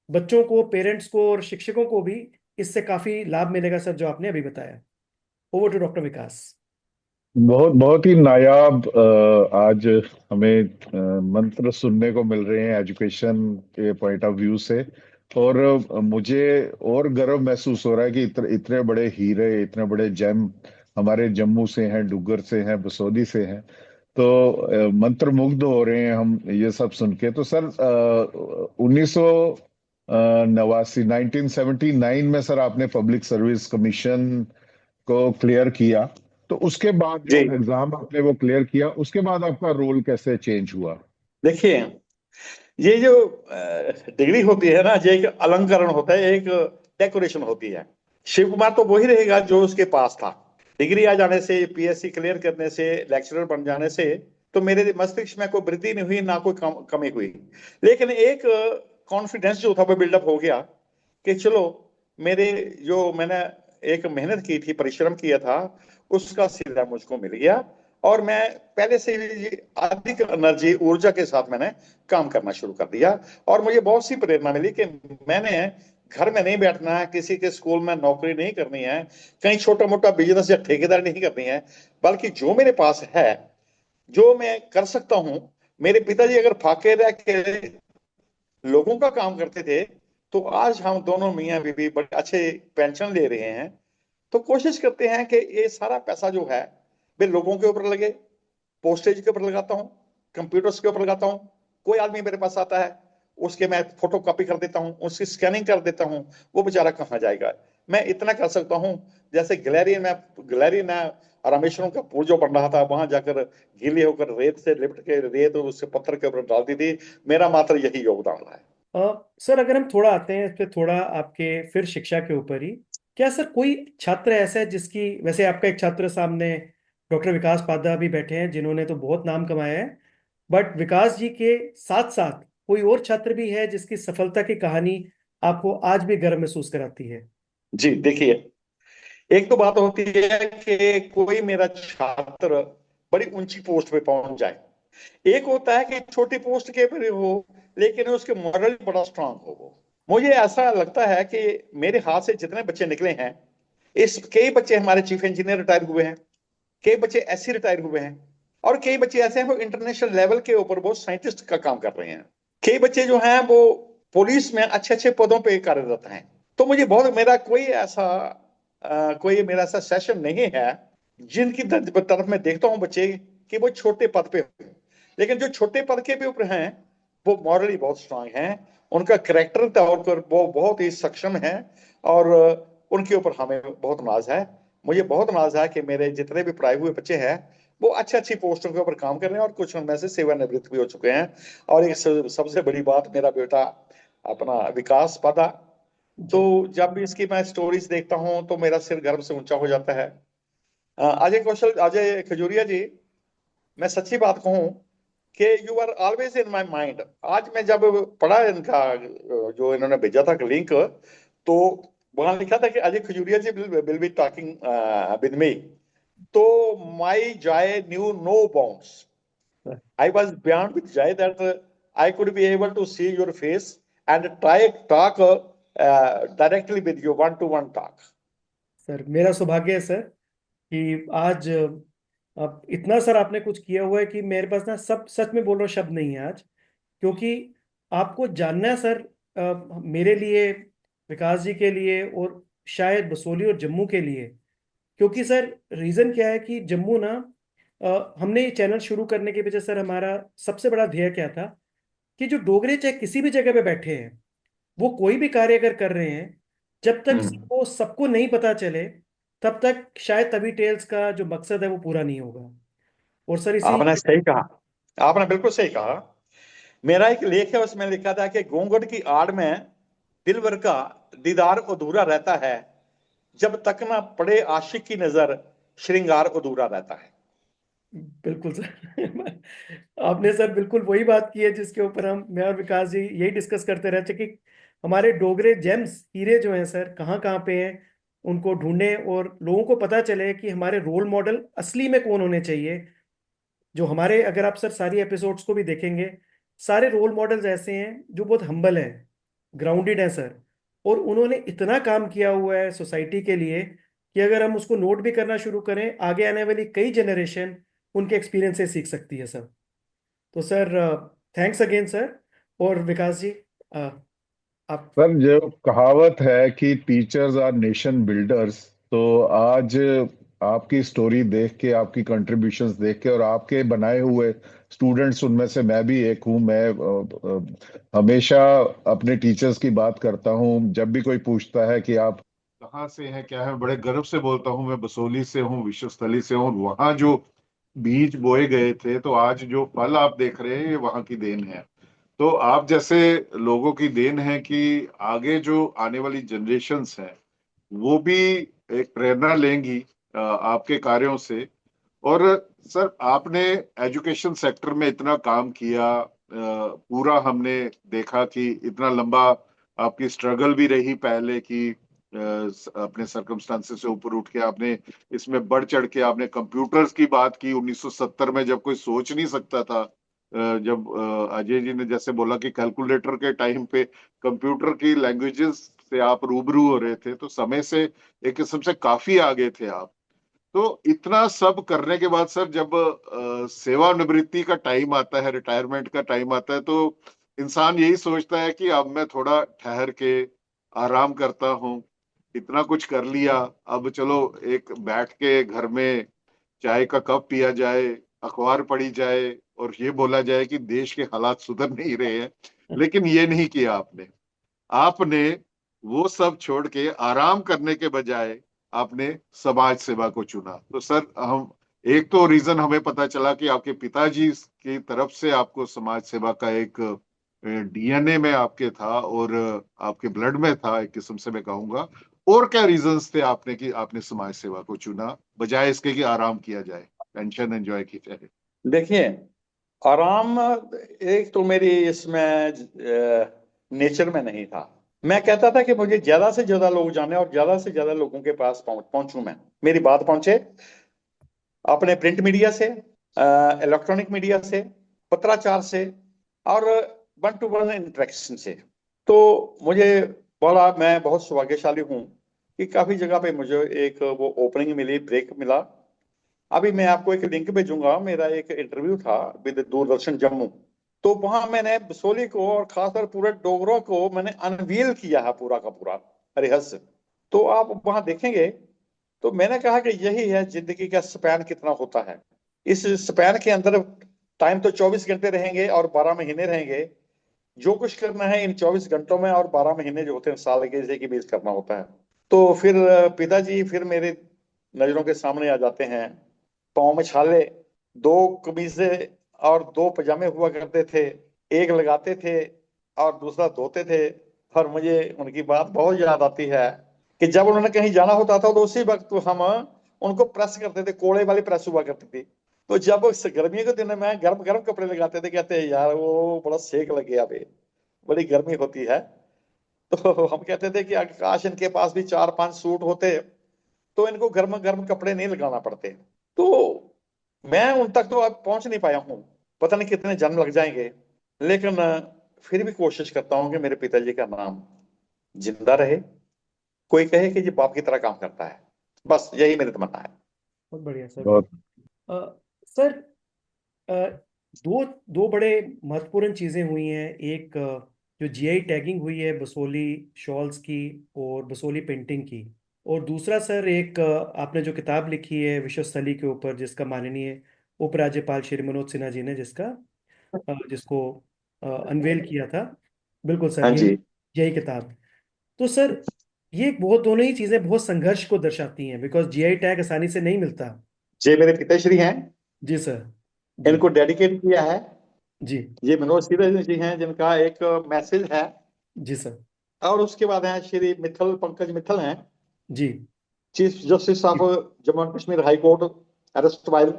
बच्चों को, पेरेंट्स को और शिक्षकों को भी इससे काफी लाभ मिलेगा सर, जो आपने अभी बताया। ओवर टू डॉक्टर विकास। बहुत बहुत ही नायाब आज हमें मंत्र सुनने को मिल रहे हैं एजुकेशन के पॉइंट ऑफ व्यू से। और मुझे और गर्व महसूस हो रहा है कि इतने बड़े हीरे, इतने बड़े जेम हमारे जम्मू से हैं, डुग्गर से हैं, बसोली से हैं। तो मंत्र मुग्ध हो रहे हैं हम ये सब सुन के। तो सर 1989 1979 में सर आपने पब्लिक सर्विस कमीशन को क्लियर किया। तो उसके बाद जो जी एग्जाम आपने वो क्लियर किया, उसके बाद आपका रोल कैसे चेंज हुआ? देखिए, ये जो डिग्री होती है ना, ये एक अलंकरण होता है, एक डेकोरेशन होती है। शिव कुमार तो वही रहेगा जो उसके पास था। डिग्री आ जाने से, PSC क्लियर करने से, लेक्चरर बन जाने से तो मेरे मस्तिष्क में कोई वृद्धि नहीं हुई, ना कोई कमी हुई। लेकिन एक कॉन्फिडेंस जो था वो बिल्डअप हो गया कि चलो, मेरे जो मैंने एक मेहनत की थी, परिश्रम किया था, उसका सिला मुझको मिल गया। और मैं पहले से ही अधिक एनर्जी, ऊर्जा के साथ मैंने काम करना शुरू कर दिया। और मुझे बहुत सी प्रेरणा मिली कि मैंने घर में नहीं बैठना है, किसी के स्कूल में नौकरी नहीं करनी है, कहीं छोटा मोटा बिजनेस या ठेकेदारी नहीं करनी है, बल्कि जो मेरे पास है, जो मैं कर सकता हूं। मेरे पिताजी अगर फाके रह के लोगों का काम करते थे, तो आज हम दोनों मियां बीवी बड़े अच्छे पेंशन ले रहे हैं। तो कोशिश करते हैं कि ये सारा पैसा जो है वे लोगों के ऊपर लगे। पोस्टेज के ऊपर लगाता हूँ, कंप्यूटर्स के ऊपर लगाता हूँ। कोई आदमी मेरे पास आता है, उसके मैं फोटो कॉपी कर देता हूँ, उसकी स्कैनिंग कर देता हूँ। वो बेचारा कहाँ जाएगा? मैं इतना कर सकता हूँ, जैसे गैलरी में रामेश्वरम का पुल जो बन रहा था, वहां जाकर गीले होकर रेत से लिपट के रेत उससे पत्थर के ऊपर डाल दी थी। मेरा मात्र यही योगदान रहा है। सर अगर हम थोड़ा आते हैं इस पे, थोड़ा आपके फिर शिक्षा के ऊपर ही, क्या सर कोई छात्र ऐसा है जिसकी, वैसे आपका एक छात्र सामने डॉक्टर विकास पादा भी बैठे हैं जिन्होंने तो बहुत नाम कमाया है, बट विकास जी के साथ साथ कोई और छात्र भी है जिसकी सफलता की कहानी आपको आज भी गर्व महसूस कराती है? जी देखिए, एक तो बात होती है कि कोई मेरा छात्र बड़ी ऊंची पोस्ट पे पहुंच जाए। एक होता है कि छोटी पोस्ट के पर हो, लेकिन उसके मॉरल बड़ा स्ट्रांग हो। वो मुझे ऐसा लगता है कि मेरे हाथ से जितने बच्चे निकले हैं, इस कई बच्चे हमारे चीफ इंजीनियर रिटायर हुए हैं, कई बच्चे ऐसे रिटायर हुए हैं, और कई बच्चे ऐसे हैं वो इंटरनेशनल लेवल के ऊपर वो साइंटिस्ट का काम कर रहे हैं। कई बच्चे जो हैं वो पुलिस में अच्छे अच्छे पदों पे कार्यरत हैं। तो मुझे बहुत, कोई मेरा ऐसा सेशन नहीं है जिनकी तरफ मैं देखता हूं बच्चे कि वो छोटे पद पे हो। लेकिन जो छोटे पद के भी ऊपर हैं, वो मॉरली बहुत स्ट्रांग हैं, उनका करेक्टर तौर पर वो बहुत ही सक्षम है। और उनके ऊपर हमें बहुत नाज है। मुझे बहुत नाज है कि मेरे जितने भी पढ़ाए हुए बच्चे हैं, वो अच्छी अच्छी पोस्टों के ऊपर काम कर रहे हैं, और कुछ उनमें से सेवानिवृत्त भी हो चुके हैं। और एक सबसे बड़ी बात, मेरा बेटा अपना विकास पादा, तो जी। जब भी इसकी मैं स्टोरीज देखता हूं तो मेरा सिर गर्व से ऊंचा हो जाता है। अजय खजूरिया जी, मैं सच्ची बात कहूं कि you are always in my mind. आज मैं जब पढ़ा इनका जो इन्होंने भेजा था लिंक, तो वहां लिखा था कि Ajay Khajuria ji will be talking with me. तो my joy knew no bounds. I was beyond with joy that I could be able to see your face and try talk directly with you, one to one talk. Sir मेरा सौभाग्य है sir कि आज अब इतना sir आपने कुछ किया हुआ है कि मेरे पास ना सब सच में बोल रहा हूँ शब्द नहीं है आज, क्योंकि आपको जानना है सर, मेरे लिए, विकास जी के लिए, और शायद बसोली और जम्मू के लिए। क्योंकि सर रीज़न क्या है कि जम्मू ना, हमने ये चैनल शुरू करने के पीछे सर हमारा सबसे बड़ा ध्येय क्या था कि जो डोगरे चाहे किसी भी जगह पे बैठे हैं, वो कोई भी कार्य अगर कर रहे हैं, जब तक हम्म। वो सबको नहीं पता चले, तब तक शायद तभी टेल्स का जो मकसद है वो पूरा नहीं होगा। और सर इसी, आपने सही कहा, आपने बिल्कुल सही कहा। मेरा एक लेख है, उसमें लिखा था कि घूंघट की आड़ में दिलबर का दीदार अधूरा रहता है, जब तक ना पड़े आशिक की नजर श्रृंगार अधूरा रहता है। बिल्कुल सर आपने सर बिल्कुल वही बात की है जिसके ऊपर हम, मैं और विकास जी यही डिस्कस करते रहते कि हमारे डोगरे जेम्स, हीरे जो हैं सर, कहाँ कहाँ पे हैं, उनको ढूंढें और लोगों को पता चले कि हमारे रोल मॉडल असली में कौन होने चाहिए। जो हमारे, अगर आप सर सारी एपिसोड्स को भी देखेंगे, सारे रोल मॉडल्स ऐसे हैं जो बहुत हम्बल हैं, ग्राउंडेड हैं सर, और उन्होंने इतना काम किया हुआ है सोसाइटी के लिए कि अगर हम उसको नोट भी करना शुरू करें, आगे आने वाली कई जनरेशन उनके एक्सपीरियंस से सीख सकती है सर। तो सर थैंक्स अगेन सर। और विकास जी, आप। सर जो कहावत है कि टीचर्स आर नेशन बिल्डर्स, तो आज आपकी स्टोरी देख के, आपकी कंट्रीब्यूशंस देख के, और आपके बनाए हुए स्टूडेंट्स, उनमें से मैं भी एक हूँ। मैं हमेशा अपने टीचर्स की बात करता हूँ। जब भी कोई पूछता है कि आप कहाँ से हैं, क्या है, बड़े गर्व से बोलता हूँ मैं बसोली से हूँ, विश्वस्थली से हूँ। वहाँ जो बीज बोए गए थे, तो आज जो फल आप देख रहे हैं, ये वहाँ की देन है। तो आप जैसे लोगों की देन है कि आगे जो आने वाली जनरेशन्स हैं, वो भी एक प्रेरणा लेंगी आपके कार्यों से। और सर आपने एजुकेशन सेक्टर में इतना काम किया, पूरा हमने देखा कि इतना लंबा आपकी स्ट्रगल भी रही पहले की, अपने सर्कमस्टांसेस से ऊपर उठ के आपने इसमें बढ़ चढ़ के आपने कंप्यूटर्स की बात की 1970 में, जब कोई सोच नहीं सकता था। जब अजय जी ने जैसे बोला कि कैलकुलेटर के टाइम पे कंप्यूटर की लैंग्वेजेस से आप रूबरू हो रहे थे, तो समय से एक किस्म से काफी आगे थे आप। तो इतना सब करने के बाद सर, जब सेवानिवृत्ति का टाइम आता है, रिटायरमेंट का टाइम आता है, तो इंसान यही सोचता है कि अब मैं थोड़ा ठहर के आराम करता हूँ, इतना कुछ कर लिया, अब चलो एक बैठ के घर में चाय का कप पिया जाए, अखबार पढ़ी जाए और ये बोला जाए कि देश के हालात सुधर नहीं रहे हैं। लेकिन ये नहीं किया आपने। आपने वो सब छोड़ के आराम करने के बजाय आपने समाज सेवा को चुना। तो सर, हम एक तो रीजन हमें पता चला कि आपके पिताजी की तरफ से आपको समाज सेवा का एक डीएनए में आपके था और आपके ब्लड में था, एक किस्म से मैं कहूंगा। और क्या रीजंस थे आपने कि आपने समाज सेवा को चुना बजाय इसके कि आराम किया जाए, पेंशन एंजॉय की जाए? देखिए, आराम एक तो मेरी इसमें नेचर में नहीं था। मैं कहता था कि मुझे ज्यादा से ज्यादा लोग जाने और ज्यादा से ज्यादा लोगों के पास पहुंचूं मैं, मेरी बात पहुंचे अपने प्रिंट मीडिया से, इलेक्ट्रॉनिक मीडिया से, पत्राचार से और वन टू वन इंटरेक्शन से। तो मुझे बड़ा, मैं बहुत सौभाग्यशाली हूँ कि काफी जगह पे मुझे एक वो ओपनिंग मिली, ब्रेक मिला। अभी मैं आपको एक लिंक भेजूंगा, मेरा एक इंटरव्यू था विद दूरदर्शन जम्मू। तो वहां मैंने बसोली को और खासकर पूरे डोगरों को मैंने अनवील किया है पूरा का पूरा रहस्य। तो आप वहां देखेंगे। तो मैंने कहा कि यही है जिंदगी का स्पैन कितना होता है। इस स्पैन के अंदर टाइम तो 24 घंटे रहेंगे और 12 महीने रहेंगे। जो कुछ करना है इन 24 घंटों में और 12 महीने जो होते हैं साल के, जैसे कि बीच करना होता है। तो फिर पिताजी फिर मेरे नजरों के सामने आ जाते हैं। पाँव में छाले, दो कमीजें और दो पजामे हुआ करते थे। एक लगाते थे और दूसरा धोते थे। और मुझे उनकी बात बहुत याद आती है कि जब उन्होंने कहीं जाना होता था तो उसी वक्त हम उनको प्रेस करते थे, कोड़े वाली प्रेस हुआ करती थी। तो जब गर्मियों के दिन में गर्म गर्म कपड़े लगाते थे, कहते हैं यार वो बड़ा सेक लग गया, अभी बड़ी गर्मी होती है। तो हम कहते थे कि काश इनके पास भी 4-5 सूट होते तो इनको गर्म गर्म कपड़े नहीं लगाना पड़ते। तो मैं उन तक तो अब पहुंच नहीं पाया हूँ, पता नहीं कितने जन्म लग जाएंगे। लेकिन फिर भी कोशिश करता हूँ कि मेरे पिताजी का नाम जिंदा रहे, कोई कहे कि ये बाप की तरह काम करता है। बस यही मेरी तमन्ना है। बहुत बढ़िया सर, बहुत। बहुत। सर, अ, दो दो बड़े महत्वपूर्ण चीजें हुई हैं। एक, जो जीआई टैगिंग हुई है बसोली शॉल्स की और बसोली पेंटिंग की। और दूसरा सर, एक आपने जो किताब लिखी है विश्वस्थली के ऊपर, जिसका माननीय उपराज्यपाल श्री मनोज सिन्हा जी ने जिसको अनवेल किया था। बिल्कुल सर, हाँ यही जी। यही किताब। तो सर, ये बहुत, दोनों ही चीजें बहुत संघर्ष को दर्शाती हैं, बिकॉज जीआई टैग आसानी से नहीं मिलता। ये मेरे पिताश्री हैं, जी सर। जी। इनको डेडिकेट किया है। जी। ये मनोज सिन्हा जी हैं जिनका एक मैसेज है। जी सर। और उसके बाद हैं श्री मित्तल, पंकज मित्तल हैं, जी। Chief justice of Jammu and Kashmir high court, erstwhile.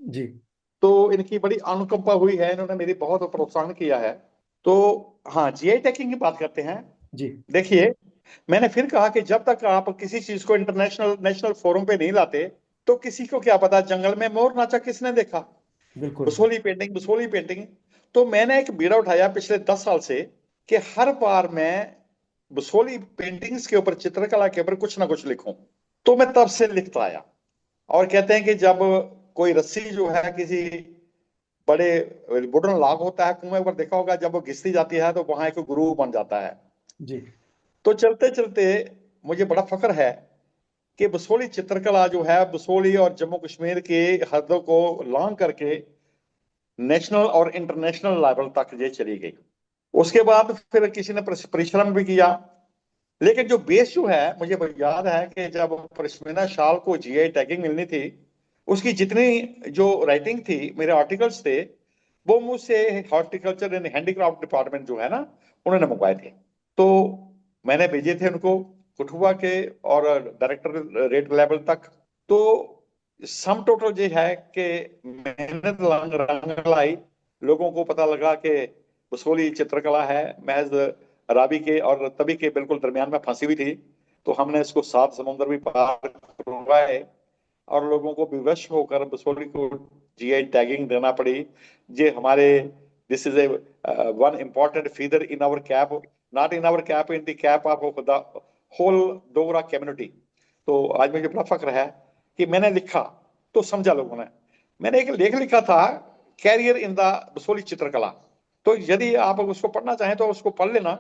जी। तो इनकी बड़ी अनुकंपा हुई है, इन्होंने मेरी बहुत प्रोत्साहन किया है। तो हाँ, जीआई टैगिंग की बात करते हैं। जी। देखिए, मैंने फिर कहा कि जब तक आप किसी चीज को इंटरनेशनल नेशनल फोरम पे नहीं लाते तो किसी को क्या पता जंगल में मोर नाचा किसने देखा। बिल्कुल। Basoli painting, Basoli painting. तो मैंने एक बीड़ा उठाया पिछले 10 साल से कि हर बार मैं बसोली पेंटिंग्स के ऊपर, चित्रकला के ऊपर कुछ ना कुछ लिखूं। तो मैं तब से लिखता आया। और कहते हैं कि जब कोई रस्सी जो है किसी बड़े वुडन लॉग होता है कुएं पर, देखा होगा, जब वो घिसती जाती है तो वहां एक गुरु बन जाता है। जी। तो चलते चलते मुझे बड़ा फख्र है कि बसोली चित्रकला जो है बसोली और जम्मू कश्मीर के हदों को लांग करके नेशनल और इंटरनेशनल लेवल तक ये चली गई। उसके बाद फिर किसी ने परिश्रम भी किया। लेकिन जो बेस जो है, मुझे याद है कि जब पश्मीना शाल को जीआई टैगिंग मिलनी थी, उसकी जितनी जो राइटिंग थी, मेरे आर्टिकल्स थे, वो मुझसे हॉर्टिकल्चर एंड हैंडीक्राफ्ट डिपार्टमेंट जो है ना, उन्होंने मंगवाए थे। तो मैंने भेजे थे उनको, कठुआ के और डायरेक्टर रेट लेवल तक। तो सम टोटल ये है कि मेहनत रंग रंग लाई। लोगों को पता लगा कि बसोली चित्रकला है महज रावी के और तवी के बिल्कुल दरमियान में फंसी हुई थी। तो हमने इसको 7 समुद्र भी पार करवाए और लोगों को विवश होकर बसोली को जीआई टैगिंग देना पड़ी। ये हमारे this is a one important feather in our cap, not in our cap, in the cap of the whole Dogra community. तो आज मुझे बड़ा फक्र है कि मैंने लिखा तो समझा लोगों ने। मैंने एक लेख लिखा था, कैरियर इन द बसोली चित्रकला। तो यदि आप उसको पढ़ना चाहें तो उसको पढ़ लेना।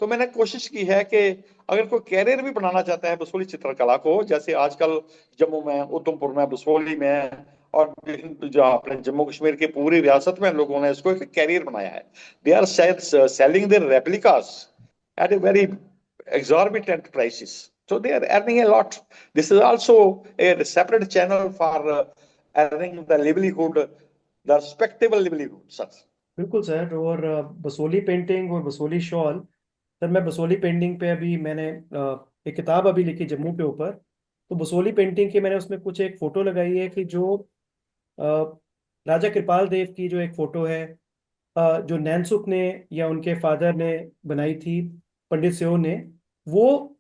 तो मैंने कोशिश की है कि अगर कोई कैरियर भी बनाना चाहता है बसोली चित्रकला को, जैसे आजकल जम्मू में, उधमपुर में, बसोली में और जो अपने जम्मू कश्मीर की पूरी रियासत में लोगों ने इसको एक कैरियर बनाया है। They are selling their replicas at a very exorbitant prices. So they are earning a lot. This is also a separate channel for earning the livelihood, the respectable livelihood, sir. बिल्कुल sir. और Basoli painting और Basoli shawl, sir मैं Basoli painting पे अभी मैंने एक किताब अभी लिखी जम्मू के ऊपर। तो बसोली पेंटिंग की मैंने उसमें कुछ एक फोटो लगाई है कि जो अ, राजा कृपाल देव की जो एक फोटो है, जो नैनसुख ने या उनके फादर ने बनाई थी, पंडित सेओ ने, वो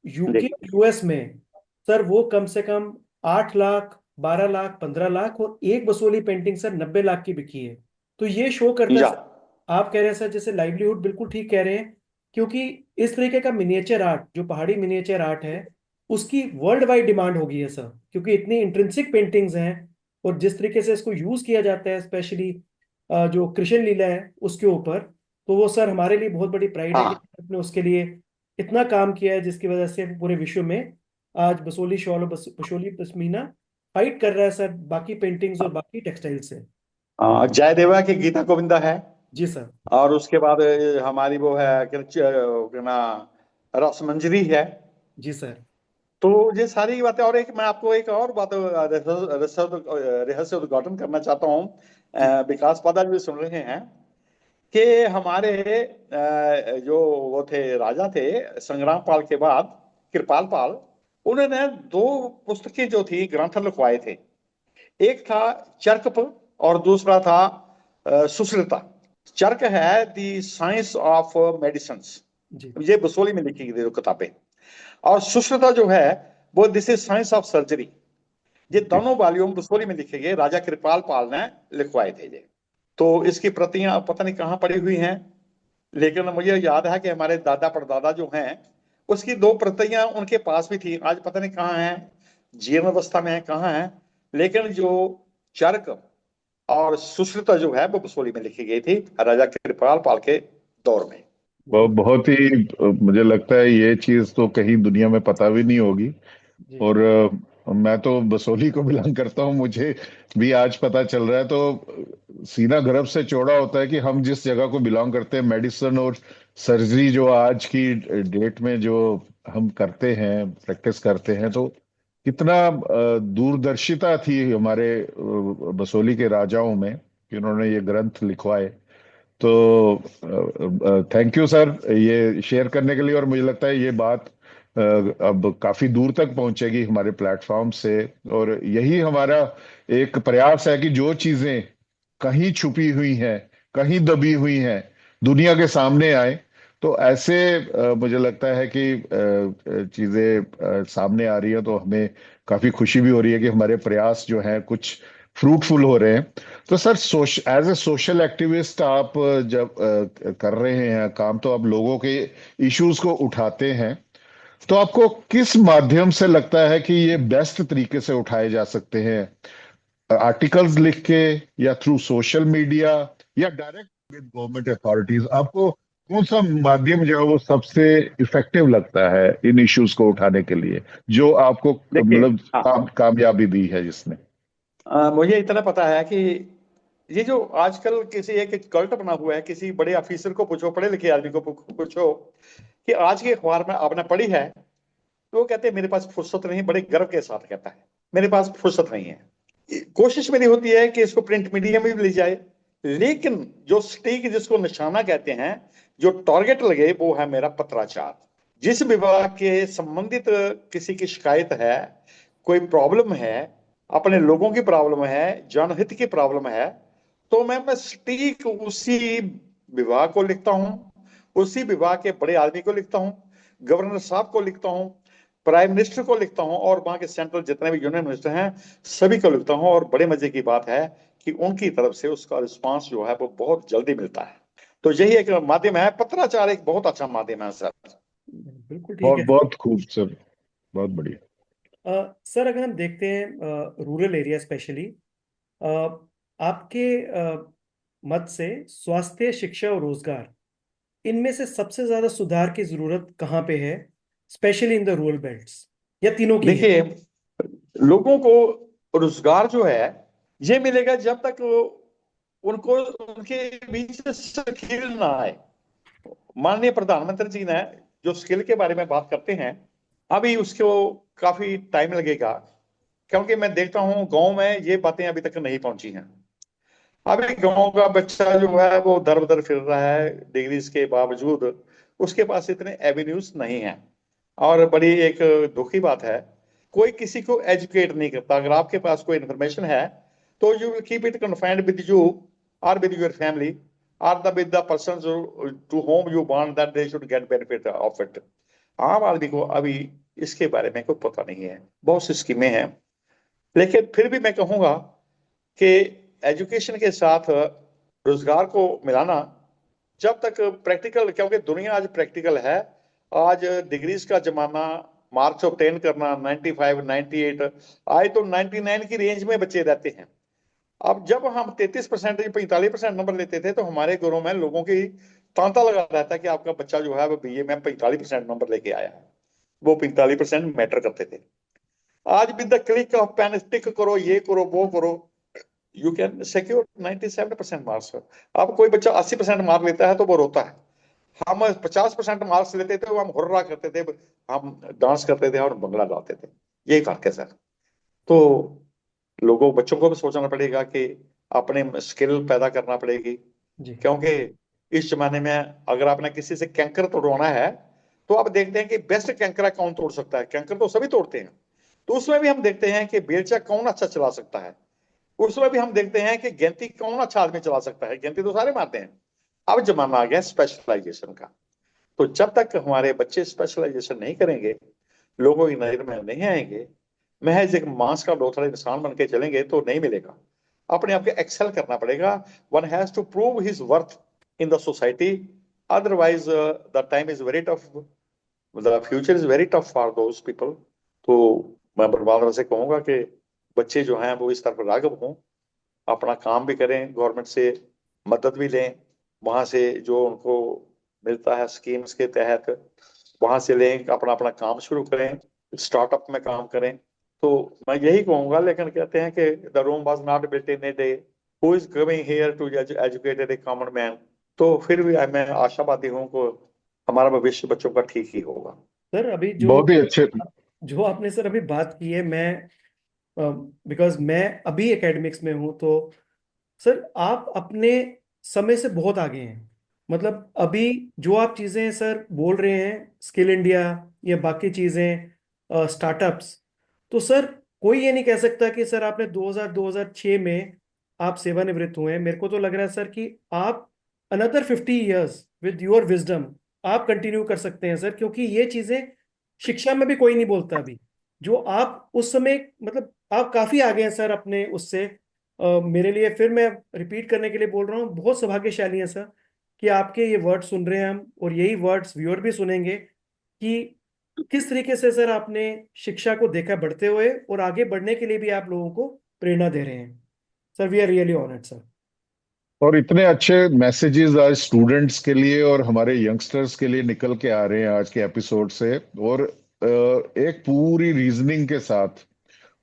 यूके यूएस में सर वो कम से कम 8 लाख, 12 लाख, 15 लाख, और एक बसोली पेंटिंग सर 90 लाख की बिकी है। तो ये शो करता है या सर, आप कह रहे हैं सर जैसे लाइवलीहुड, बिल्कुल ठीक कह रहे हैं। क्योंकि इस तरीके का मिनिएचर आर्ट, जो पहाड़ी मिनिएचर आर्ट है, उसकी वर्ल्ड वाइड डिमांड हो गई है सर, क्योंकि इतनी इंट्रिंसिक पेंटिंग्स हैं। और जिस तरीके से इसको यूज किया जाता है, स्पेशली जो कृष्ण लीला है उसके ऊपर, तो वो सर हमारे लिए बहुत बड़ी प्राइड है कि हाँ आपने उसके लिए इतना काम किया है, जिसकी वजह से पूरे विश्व में आज बसोली शॉल और बसोली पश्मीना फाइट कर रहा है सर बाकी पेंटिंग्स और बाकी टेक्सटाइल से। जयदेवा की गीता गोविंदा है। जी सर। और उसके बाद हमारी वो है क्या ना, रसमंजरी है। जी सर। तो ये सारी बातें। और एक मैं आपको एक और बात रहस्य उद्घाटन करना चाहता हूँ। जी विकास पादा जी सुन रहे हैं कि हमारे जो वो थे राजा थे संग्राम पाल के बाद, कृपाल पाल, उन्होंने 2 पुस्तकें जो थी ग्रंथ लिखवाए थे। एक था चर्क और दूसरा था सुश्रुता। चर्क है द साइंस ऑफ मेडिसिन, जी ये बसोली में लिखी गई 2 किताबें। और सुश्रुता जो है वो this is science of surgery. ये दोनों वॉल्यूम बसोली में लिखे गए, राजा कृपाल पाल ने लिखवाए थे ये। तो इसकी प्रतियां पता नहीं कहाँ पड़ी हुई हैं, लेकिन मुझे याद है कि हमारे दादा परदादा जो हैं उसकी 2 प्रतियां उनके पास भी थी। आज पता नहीं कहाँ हैं, जीर्ण अवस्था में है, कहाँ है। लेकिन जो चरक और सुश्रुता जो है वो बसोली में लिखी गई थी राजा कृपाल पाल के दौर में। वो बहुत ही मुझे लगता है ये चीज तो कहीं दुनिया में पता भी नहीं होगी। जी और मैं तो बसोली को बिलोंग करता हूँ, मुझे भी आज पता चल रहा है। तो सीना गर्व से चौड़ा होता है कि हम जिस जगह को बिलोंग करते हैं, मेडिसिन और सर्जरी जो आज की डेट में जो हम करते हैं, प्रैक्टिस करते हैं, तो कितना दूरदर्शिता थी हमारे बसोली के राजाओं में कि उन्होंने ये ग्रंथ लिखवाए। तो थैंक यू सर ये शेयर करने के लिए। और मुझे लगता है ये बात अब काफी दूर तक पहुंचेगी हमारे प्लेटफॉर्म से। और यही हमारा एक प्रयास है कि जो चीजें कहीं छुपी हुई हैं, कहीं दबी हुई हैं, दुनिया के सामने आए। तो ऐसे मुझे लगता है कि चीजें सामने आ रही है, तो हमें काफी खुशी भी हो रही है कि हमारे प्रयास जो हैं कुछ फ्रूटफुल हो रहे हैं। तो sir as a social activist आप जब कर रहे हैं काम, तो आप लोगों के इश्यूज को उठाते हैं, तो आपको किस माध्यम से लगता है कि ये बेस्ट तरीके से उठाए जा सकते हैं? आर्टिकल्स लिख के, या थ्रू सोशल मीडिया, या डायरेक्ट विद गवर्नमेंट अथॉरिटीज? आपको कौन सा माध्यम जो है वो सबसे इफेक्टिव लगता है इन इश्यूज को उठाने के लिए, जो आपको देखिए, मतलब कामयाबी दी है जिसने? मुझे इतना पता है कि ये जो आजकल किसी एक कल्ट बना हुआ है, किसी बड़े ऑफिसर को पूछो, पढ़े लिखे आदमी को पूछो कि आज के अखबार में आपने पढ़ी है, तो वो कहते हैं मेरे पास फुर्सत नहीं। बड़े गर्व के साथ कहता है मेरे पास फुर्सत नहीं है। कोशिश मेरी होती है कि इसको प्रिंट मीडिया में भी ले जाए, लेकिन जो स्टीक जिसको निशाना कहते हैं, जो टारगेट लगे, वो है मेरा पत्राचार। जिस विभाग के संबंधित किसी की शिकायत है, कोई प्रॉब्लम है, अपने लोगों की प्रॉब्लम है, जनहित की प्रॉब्लम है, तो मैं सटीक उसी विभाग को लिखता हूं, उसी विभाग के बड़े आदमी को लिखता हूं, गवर्नर साहब को लिखता हूँ, प्राइम मिनिस्टर को लिखता हूँ, और वहां के सेंट्रल जितने भी यूनियन मिनिस्टर हैं सभी को लिखता हूँ। और बड़े मजे की बात है कि उनकी तरफ से उसका रिस्पांस जो है वो बहुत जल्दी मिलता है। तो यही एक माध्यम है, पत्राचार एक बहुत अच्छा माध्यम है सर। बिल्कुल ठीक बहुत है। बहुत खूब सर, बहुत बढ़िया। सर अगर हम देखते हैं रूरल एरिया स्पेशली, आपके मत से स्वास्थ्य, शिक्षा और रोजगार, इनमें से सबसे ज्यादा सुधार की जरूरत कहाँ पे है, specially in the rural belts, या तीनों की है? देखिए, लोगों को रोजगार जो है ये मिलेगा जब तक उनको उनके बीच स्किल ना आए। माननीय प्रधानमंत्री जी ने जो स्किल के बारे में बात करते हैं, अभी उसको काफी टाइम लगेगा, क्योंकि मैं देखता हूँ गांव में ये बातें अभी तक नहीं पहुंची हैं। अभी गांव का बच्चा जो है वो दर बदर फिर रहा है डिग्रीज के बावजूद, उसके पास इतने एवेन्यूज नहीं है। और बड़ी एक दुखी बात है, कोई किसी को एजुकेट नहीं करता। अगर आपके पास कोई इंफॉर्मेशन है तो you will keep it confined with you, और विद योर फैमिली, और the with the person to whom you want that they should get benefit of it. आम आदमी को अभी इसके बारे में कोई पता नहीं है। बहुत सी स्कीमें हैं, लेकिन फिर भी मैं कहूंगा कि एजुकेशन के साथ रोजगार को मिलाना, जब तक प्रैक्टिकल, क्योंकि दुनिया आज प्रैक्टिकल है। आज डिग्रीज का जमाना, मार्क्स ऑब्टेन करना 95 98, आज तो 99 की रेंज में बच्चे रहते हैं। अब जब हम 33% 45% नंबर लेते थे तो हमारे घरों में लोगों की तांता लगा रहता है कि आपका बच्चा जो है वो बीए में 45% नंबर लेके आया है। वो 45% मैटर करते थे। आज with the click of pen, tick करो, ये करो, वो करो, यू कैन सिक्योर 97% मार्क्स। अब कोई बच्चा 80% मार्क लेता है तो वो रोता है। हम 50% मार्क्स लेते थे, हम हुर्रा करते थे, हम डांस करते थे और बंगड़ा गाते थे। यही फर्क है सर। तो लोगों बच्चों को भी सोचना पड़ेगा कि अपने स्किल पैदा करना पड़ेगी, जी। क्योंकि इस जमाने में अगर आपने किसी से कैंकर तोड़वाना है तो आप देखते हैं कि बेस्ट कैंकरा कौन तोड़ सकता है। कैंकर तो सभी तोड़ते हैं, तो उसमें भी हम देखते हैं कि बेलचा कौन अच्छा चला सकता है। उसमें भी हम देखते हैं कि गेंती कौन अच्छा आदमी चला सकता है। गेंती तो सारे मारते हैं। अब जमाना आ गया स्पेशलाइजेशन का। तो जब तक हमारे बच्चे स्पेशलाइजेशन नहीं करेंगे, लोगों की नजर में नहीं आएंगे, महज एक मांस का लोथड़ा इंसान बन के चलेंगे तो नहीं मिलेगा। अपने आप को एक्सेल करना पड़ेगा। One has to prove his worth in the society, otherwise the time is very tough, the future is very tough for those people. तो मैं बरबाद से कहूंगा कि बच्चे जो हैं वो इस तरफ रागब हों, अपना काम भी करें, गवर्नमेंट से मदद भी लें, वहां से जो उनको मिलता है स्कीम्स के तहत वहां से लें, अपना अपना काम शुरू करें, स्टार्टअप में काम करें। तो मैं यही कहूंगा। लेकिन कहते हैं कि the Rome was not built in a day, who is coming here to educated a common man. तो फिर भी मैं आशावादी हूँ कि हमारा भविष्य बच्चों का ठीक ही होगा। सर अभी जो बहुत ही अच्छे। जो आपने सर अभी बात की है, मैं बिकॉज मैं अभी एकेडमिक्स में हूँ, तो सर आप अपने समय से बहुत आगे हैं। मतलब अभी जो आप चीज़ें सर बोल रहे हैं, स्किल इंडिया या बाकी चीज़ें, स्टार्टअप्स, तो सर कोई ये नहीं कह सकता कि सर आपने 2006 में आप सेवानिवृत्त हुए हैं। मेरे को तो लग रहा है सर कि आप another 50 years with your wisdom आप कंटिन्यू कर सकते हैं सर, क्योंकि ये चीज़ें शिक्षा में भी कोई नहीं बोलता अभी। जो आप उस समय, मतलब आप काफ़ी आगे हैं सर अपने उससे। मेरे लिए फिर मैं रिपीट करने के लिए बोल रहा हूँ, बहुत सौभाग्यशाली है सर कि आपके ये वर्ड सुन रहे हैं हम, और यही वर्ड्स व्यूअर भी सुनेंगे कि किस तरीके से सर आपने शिक्षा को देखा बढ़ते हुए, और आगे बढ़ने के लिए भी आप लोगों को प्रेरणा दे रहे हैं। Sir we are really honoured sir. और इतने अच्छे मैसेजेस आज स्टूडेंट्स के लिए और हमारे यंगस्टर्स के लिए निकल के आ रहे हैं आज के एपिसोड से, और एक पूरी रीजनिंग के साथ।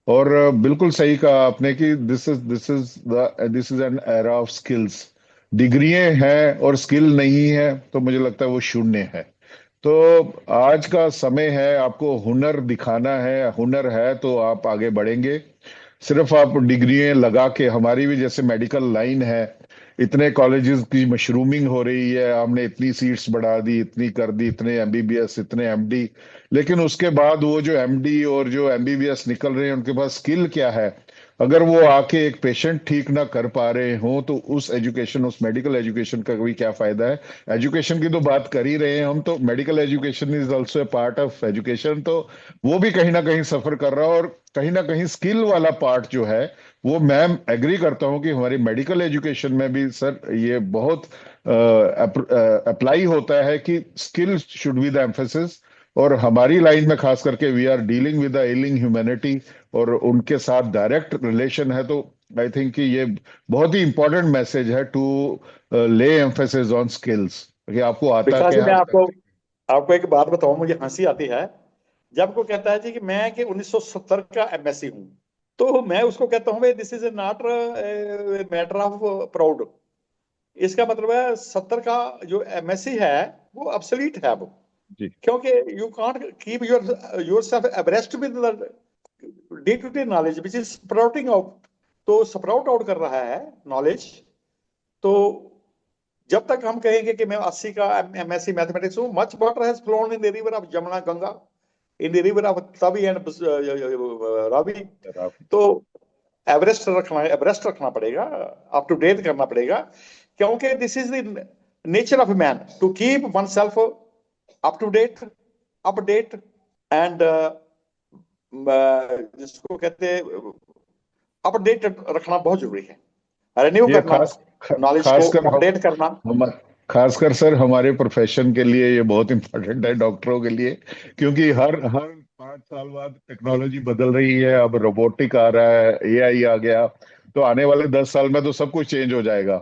और बिल्कुल सही कहा आपने कि this is an era of skills. डिग्रियां हैं और स्किल नहीं है तो मुझे लगता है वो शून्य है। तो आज का समय है, आपको हुनर दिखाना है, हुनर है तो आप आगे बढ़ेंगे। सिर्फ आप डिग्रियां लगा के, हमारी भी जैसे मेडिकल लाइन है, इतने कॉलेजेस की मशरूमिंग हो रही है, हमने इतनी सीट्स बढ़ा दी, इतनी कर दी, इतने एमबीबीएस, इतने एमडी, लेकिन उसके बाद वो जो एमडी और जो एमबीबीएस निकल रहे हैं उनके पास स्किल क्या है? अगर वो आके एक पेशेंट ठीक ना कर पा रहे हो तो उस एजुकेशन, उस मेडिकल एजुकेशन का भी क्या फायदा है। एजुकेशन की तो बात कर ही रहे हैं हम, तो medical education is also a part of education, तो वो भी कहीं ना कहीं सफर कर रहा है। और कहीं ना कहीं स्किल वाला पार्ट जो है वो मैं एग्री करता हूं कि हमारी मेडिकल एजुकेशन में भी सर ये बहुत अप्लाई होता है कि skill should be the emphasis. और हमारी लाइन में खास करके we are dealing with the ailing humanity और उनके साथ डायरेक्ट रिलेशन है, तो आई थिंक कि ये बहुत ही इंपॉर्टेंट मैसेज है टू ले एम्फेसिस ऑन स्किल्स कि आपको आता विकास जी, क्या मैं है। आपको आपको एक बात बताऊं, मुझे हंसी आती है जब कोई कहता है जी कि मैं कि 1970 का एमएससी हूं, तो मैं उसको कहता हूं भाई this is not matter of proud. इसका मतलब है 70 का जो एमएससी है वो obsolete है वो, जी क्योंकि you can't keep yourself abreast with day to day knowledge which is sprouting out. तो स्प्राउट आउट कर रहा है नॉलेज। तो जब तक हम कहेंगे कि मैं 80 का एमएससी मैथमेटिक्स हूं, much water has flown in the river of Jamuna Ganga, in the river of Tawi and Ravi. Sir आप। तो एवरेस्ट रखना पड़ेगा, अप टू डेट करना पड़ेगा, क्योंकि this is the nature of man to keep oneself up to date, update and जिसको कहते हैं अपडेट रखना बहुत जरूरी है, रिन्यू ये करना, नॉलेज को खासकर अपडेट करना। हम खासकर सर हमारे प्रोफेशन के लिए ये बहुत इंपॉर्टेंट है, डॉक्टरों के लिए, क्योंकि हर हर 5 साल बाद टेक्नोलॉजी बदल रही है। अब रोबोटिक आ रहा है, एआई आ गया, तो आने वाले 10 साल में तो सब कुछ चेंज हो जाएगा।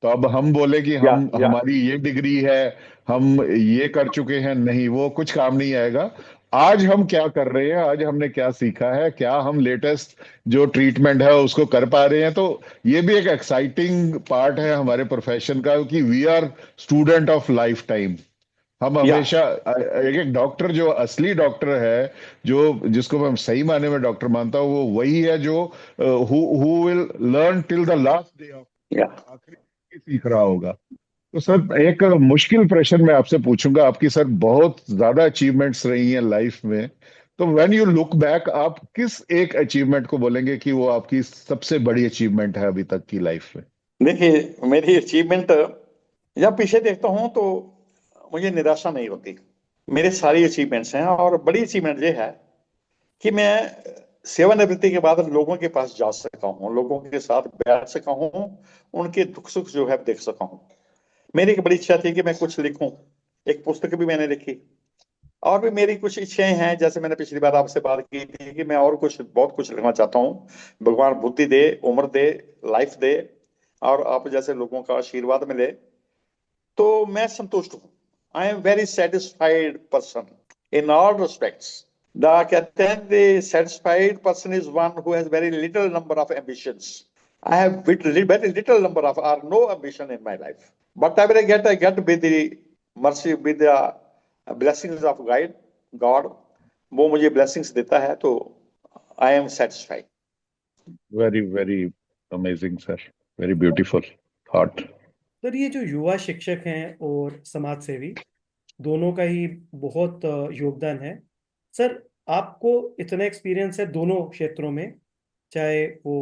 तो अब हम बोले कि या हम या हमारी ये डिग्री है, हम ये कर चुके हैं, नहीं वो कुछ काम नहीं आएगा। आज हम क्या कर रहे हैं, आज हमने क्या सीखा है, क्या हम लेटेस्ट जो ट्रीटमेंट है उसको कर पा रहे हैं, तो ये भी एक एक्साइटिंग पार्ट है हमारे प्रोफेशन का कि we are student of lifetime. हम या हमेशा एक एक डॉक्टर जो असली डॉक्टर है, जो जिसको मैं सही मायने में डॉक्टर मानता हूँ, वो वही है जो who will learn till the last day of, या आखिरी सीख रहा होगा। तो सर एक मुश्किल प्रश्न मैं आपसे पूछूंगा, आपकी सर बहुत ज्यादा अचीवमेंट्स रही हैं लाइफ में, तो व्हेन यू लुक बैक आप किस एक अचीवमेंट को बोलेंगे कि वो आपकी सबसे बड़ी अचीवमेंट है अभी तक की लाइफ में। देखिए, मेरी अचीवमेंट जब पीछे देखता हूं तो मुझे निराशा नहीं होती। मेरे सारी अचीवमेंट्स हैं, और बड़ी अचीवमेंट ये है कि मैं सेवानिवृत्ति के बाद लोगों के पास जा सका हूं, लोगों के साथ बैठ सका हूं, उनके दुख सुख जो है देख सका हूं। मेरी एक बड़ी इच्छा थी कि मैं कुछ लिखूं, एक पुस्तक भी मैंने लिखी। और भी मेरी कुछ इच्छाएं हैं, जैसे मैंने पिछली बार आपसे बात की थी कि मैं और कुछ बहुत कुछ लिखना चाहता हूँ। भगवान बुद्धि दे, उम्र दे, लाइफ दे, और आप जैसे लोगों का आशीर्वाद मिले, तो मैं संतुष्ट हूँ। I am very satisfied person in all respects. The कहते हैं the satisfied person is one who has very little number of ambitions. I have very little number of or no ambition in my life. Whatever I get with the mercy, with the blessings of God, वो मुझे blessings देता है, तो I am satisfied. Very very amazing sir, very beautiful thought. Sir, ये जो युवा शिक्षक हैं और समाज सेवी, दोनों का ही बहुत योगदान है। सर, आपको इतना एक्सपीरियंस है दोनों क्षेत्रों में, चाहे वो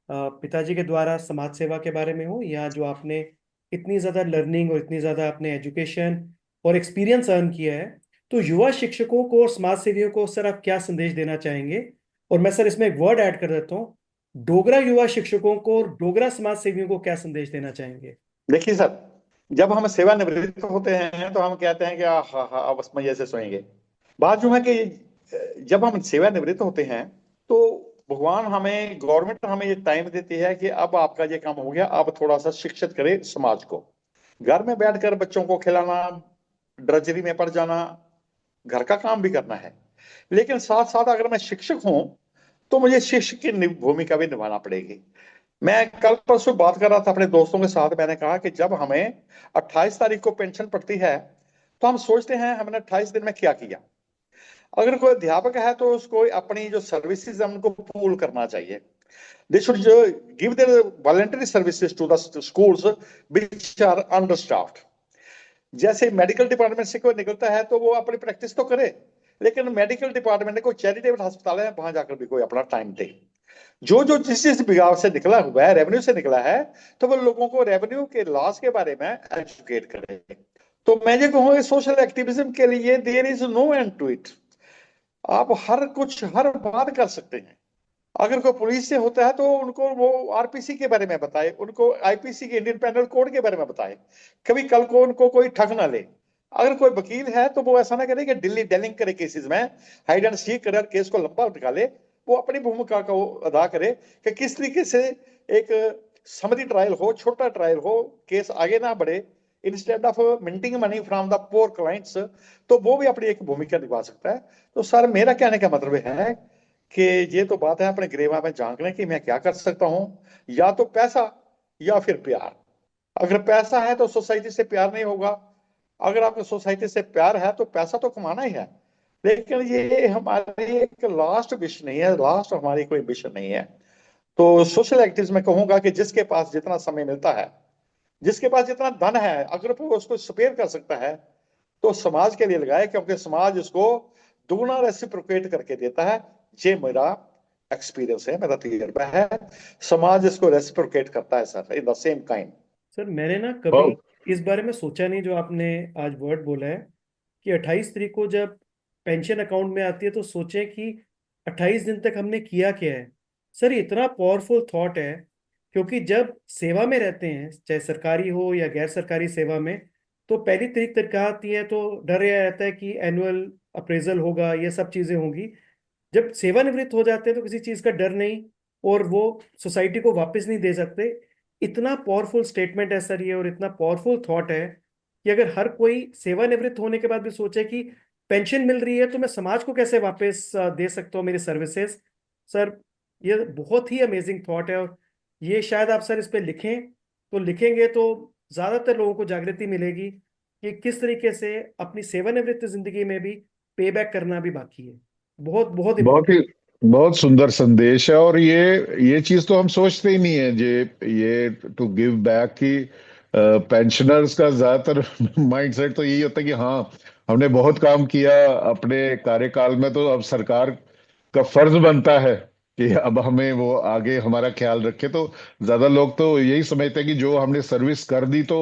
पिताजी के द्वारा समाज सेवा के बारे में हो, या जो आपने इतनी ज़्यादा लर्निंग और इतनी ज़्यादा आपने एजुकेशन और एक्सपीरियंस अर्न किया है, तो युवा शिक्षकों को और समाज सेवियों को सर आप क्या संदेश देना चाहेंगे? और मैं सर इसमें एक वर्ड ऐड कर देता हूँ, डोगरा युवा शिक्षकों को और डोगरा समाज सेवियों को क्या संदेश देना चाहेंगे? देखिए सर, जब हम सेवानिवृत्त होते हैं तो हम कहते हैं कि हाँ हाँ अब बस मजे से सोएंगे। बात जो है कि जब हम सेवानिवृत्त होते हैं तो भगवान हमें, गवर्नमेंट हमें ये टाइम देती है कि अब आपका ये काम हो गया, अब थोड़ा सा शिक्षित करे समाज को। घर में बैठकर बच्चों को खिलाना, ड्रजरी में पड़ जाना, घर का काम भी करना है, लेकिन साथ साथ अगर मैं शिक्षक हूं तो मुझे शिक्षक की भूमिका भी निभाना पड़ेगी। मैं कल परसों बात कर रहा था अपने दोस्तों के साथ, मैंने कहा कि जब हमें 28 तारीख को पेंशन पड़ती है तो हम सोचते हैं हमने 28 दिन में क्या किया। अगर कोई अध्यापक है तो उसको अपनी जो सर्विसेज है उनको पूल करना चाहिए। They should give their voluntary services to the schools which are understaffed. जैसे मेडिकल डिपार्टमेंट से कोई निकलता है तो वो अपनी प्रैक्टिस तो करे, लेकिन मेडिकल डिपार्टमेंट में कोई चैरिटेबल अस्पताल है, वहां जाकर भी कोई अपना टाइम दे। जो जो जिस विभाग से निकला हुआ है, रेवेन्यू से निकला है, तो वो लोगों को रेवेन्यू के लॉस के बारे में एजुकेट करे। तो मैं ये कहूँगा सोशल एक्टिविज्म के लिए there is no end to it. आप हर कुछ हर बात कर सकते हैं। अगर कोई पुलिस से होता है तो उनको वो आरपीसी के बारे में बताए, उनको आईपीसी के इंडियन पेनल कोड के बारे में बताए, कभी कल को उनको कोई ठग ना ले। अगर कोई वकील है तो वो ऐसा ना करे कि दिल्ली डेलिंग करे केसेस में, हाइड एंड सीक करे, केस को लंबा निकाले। वो अपनी भूमिका को अदा करे कि किस तरीके से एक समरी ट्रायल हो, छोटा ट्रायल हो, केस आगे ना बढ़े, instead of minting money from the poor clients. तो वो भी अपनी एक भूमिका निभा सकता है। तो सर मेरा कहने का मतलब है कि ये तो बात है अपने गिरेवा में झांकने की, मैं क्या कर सकता हूं, या तो पैसा या फिर प्यार। अगर पैसा है तो सोसाइटी से प्यार नहीं होगा, अगर आपको सोसाइटी से प्यार है तो पैसा तो कमाना ही है। लेकिन ये हमारी एक लास्ट विश नहीं है, लास्ट हमारी कोई विश नहीं है। तो सोशल एक्टिविज्म में कहूंगा कि जिसके पास जितना समय मिलता है, जिसके पास जितना धन है, अगर वो उसको स्पेयर कर सकता है तो समाज के लिए लगाए, क्योंकि समाज उसको दोगुना रेसिप्रोकेट करके देता है। ये मेरा एक्सपीरियंस है, मेरा तजुर्बा है। समाज इसको रेसिप्रोकेट करता है sir, in the same kind. Sir मैंने ना कभी बहुत इस बारे में सोचा नहीं जो आपने आज वर्ड बोला है कि 28 तारीख को जब पेंशन अकाउंट में आती है तो सोचें कि 28 दिन तक हमने किया क्या है। सर ये इतना पावरफुल थॉट है, क्योंकि जब सेवा में रहते हैं, चाहे सरकारी हो या गैर सरकारी सेवा में, तो पहली तारीख तनख्वाह आती है तो डर यह रहता है कि एनुअल अप्रेजल होगा, ये सब चीजें होंगी। जब सेवानिवृत्त हो जाते हैं तो किसी चीज का डर नहीं, और वो सोसाइटी को वापस नहीं दे सकते। इतना पावरफुल स्टेटमेंट है सर ये, और इतना पावरफुल थॉट है कि अगर हर कोई सेवानिवृत्त होने के बाद भी सोचे कि पेंशन मिल रही है तो मैं समाज को कैसे वापस दे सकता हूँ मेरी सर्विसेज। सर ये बहुत ही अमेजिंग थॉट है, और ये शायद आप सर इस पे लिखें, तो लिखेंगे तो ज्यादातर लोगों को जागृति मिलेगी कि किस तरीके से अपनी सेवानिवृत्त जिंदगी में भी पे बैक करना भी बाकी है। बहुत बहुत बहुत ही इंपॉर्टेंट। बहुत सुंदर संदेश है। और ये चीज तो हम सोचते ही नहीं है, ये टू गिव बैक की पेंशनर्स का ज्यादातर माइंडसेट तो यही होता है कि हाँ, हमने बहुत काम किया अपने कार्यकाल में, तो अब सरकार का फर्ज बनता है कि अब हमें वो आगे हमारा ख्याल रखे। तो ज्यादा लोग तो यही समझते हैं कि जो हमने सर्विस कर दी तो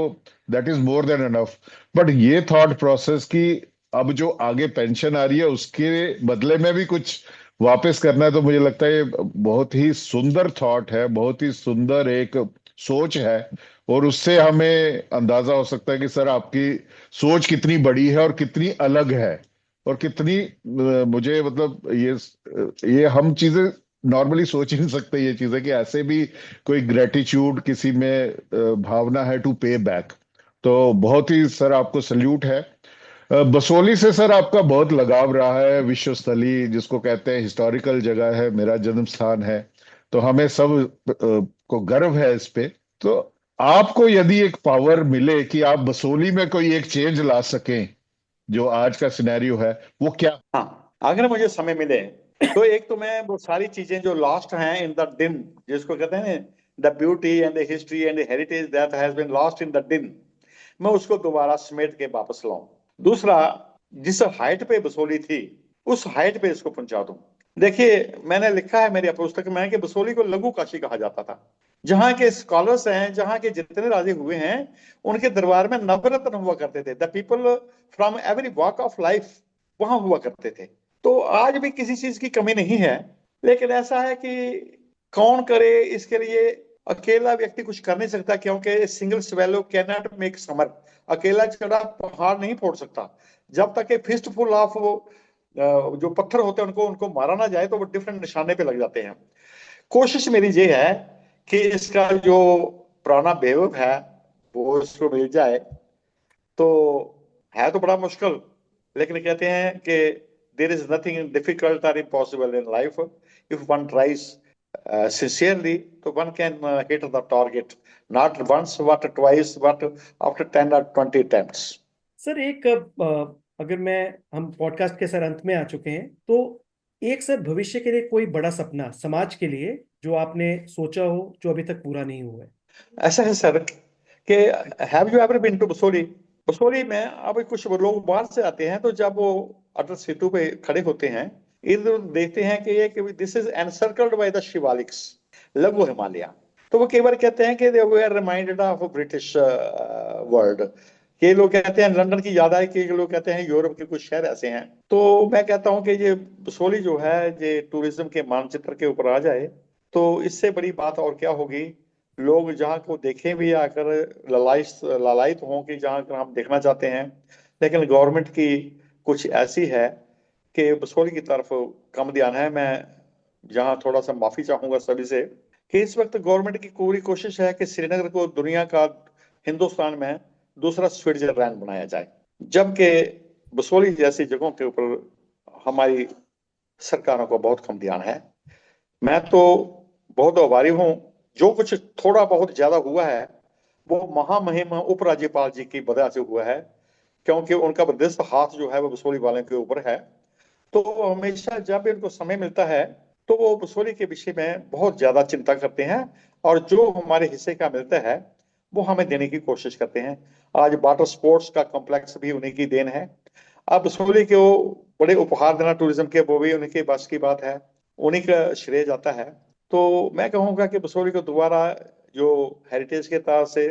that is more than enough. But ये थॉट प्रोसेस की अब जो आगे पेंशन आ रही है उसके बदले में भी कुछ वापस करना है, तो मुझे लगता है ये बहुत ही सुंदर थॉट है, बहुत ही सुंदर एक सोच है। और उससे हमें अंदाजा हो सकता है कि सर आपकी सोच कितनी बड़ी है और कितनी अलग है, और कितनी मुझे मतलब ये हम चीजें नॉर्मली सोच ही नहीं सकते, ये चीजें कि ऐसे भी कोई ग्रेटिट्यूड किसी में भावना है टू पे बैक। तो बहुत ही सर आपको सल्यूट है। बसोली से सर आपका बहुत लगाव रहा है, विश्व स्थली जिसको कहते हैं हिस्टोरिकल जगह है, मेरा जन्म स्थान है। तो हमें सब को गर्व है इस पे। तो आपको यदि एक पावर मिले कि आप बसोली में कोई एक चेंज ला सकें जो आज का सिनेरियो है, वो क्या? हाँ, अगर मुझे समय मिले तो एक तो मैं वो सारी चीजें जो लॉस्ट हैं इन द दिन, जिसको कहते हैं the beauty and the history and the heritage that has been lost in the दिन, मैं उसको दोबारा समेट के वापस लाऊं। दूसरा, जिस हाइट पे बसोली थी उस हाइट पे इसको पहुंचा दूं। देखिए, मैंने लिखा है मेरी पुस्तक में कि बसोली को लघु काशी कहा जाता था। जहां के स्कॉलर्स हैं, जहां के जितने राजे हुए हैं, उनके दरबार में नवरत्न हुआ करते थे। The people from every walk of life वहां हुआ करते थे। तो आज भी किसी चीज की कमी नहीं है। लेकिन ऐसा है कि कौन करे इसके लिए, अकेला व्यक्ति कुछ कर नहीं सकता, क्योंकि single swallow can not make summer. अकेला चढ़ा पहाड़ नहीं फोड़ सकता। जब तक फिस्ट फुल ऑफ जो पत्थर होते हैं उनको उनको मारा ना जाए तो वो डिफरेंट निशाने पे लग जाते हैं। कोशिश मेरी ये है कि इसका जो पुराना बेवक है वो इसको मिल जाए। तो है तो बड़ा मुश्किल, लेकिन कहते हैं कि देर इज नथिंग डिफिकल्ट और impossible in life if one tries sincerely, तो one can hit the target, not once but twice but after 10 और 20 अटेम्प्ट्स। सर एक अगर मैं हम पॉडकास्ट के सर अंत में आ चुके हैं, तो एक सर भविष्य के लिए कोई बड़ा सपना समाज के लिए जो आपने सोचा हो जो अभी तक पूरा नहीं हुआ है। ऐसा है सर कि have you ever been to Basohli? Basohli में अब कुछ लोग बाहर से आते हैं, तो जब वो अटल सेतु पे खड़े होते हैं इधर उधर देखते हैं कि ये कि this is encircled by the Shivaliks, लघु हिमालय। तो वो कई बार कहते हैं कि we are reminded of British world. ये लोग कहते हैं लंदन की याद है, कि लोग कहते हैं यूरोप के कुछ शहर ऐसे हैं। तो मैं कहता हूं कि ये बसोली जो है ये टूरिज्म के मानचित्र के ऊपर आ जाए तो इससे बड़ी बात और क्या होगी। लोग जहाँ को देखें भी आकर लालायित हों कि जहाँ कर हम देखना चाहते हैं। लेकिन गवर्नमेंट की कुछ ऐसी है कि बसोली की तरफ कम ध्यान है। मैं जहाँ थोड़ा सा माफी चाहूंगा सभी से कि इस वक्त गवर्नमेंट की पूरी कोशिश है कि श्रीनगर को दुनिया का, हिंदुस्तान में दूसरा स्विट्जरलैंड बनाया जाए, जबकि बसोली जैसी जगहों के ऊपर हमारी सरकारों को बहुत कम ध्यान है। मैं तो बहुत आभारी हूँ। जो कुछ थोड़ा बहुत ज्यादा हुआ है वो महामहिम उपराज्यपाल जी की वजह से हुआ है, क्योंकि उनका बदस्त हाथ जो है वो बसोली वालों के ऊपर है। तो वो हमेशा जब भी उनको समय मिलता है तो वो बसोली के विषय में बहुत ज्यादा चिंता करते हैं, और जो हमारे हिस्से का मिलता है वो हमें देने की कोशिश करते हैं। आज वाटर स्पोर्ट्स का कॉम्प्लेक्स भी उन्हीं की देन है। अब बसोली के वो बड़े उपहार देना टूरिज्म के, वो भी उनके बस की बात है, उन्हीं का श्रेय जाता है। तो मैं कहूँगा कि बसोली को दोबारा जो हेरिटेज के तरह से,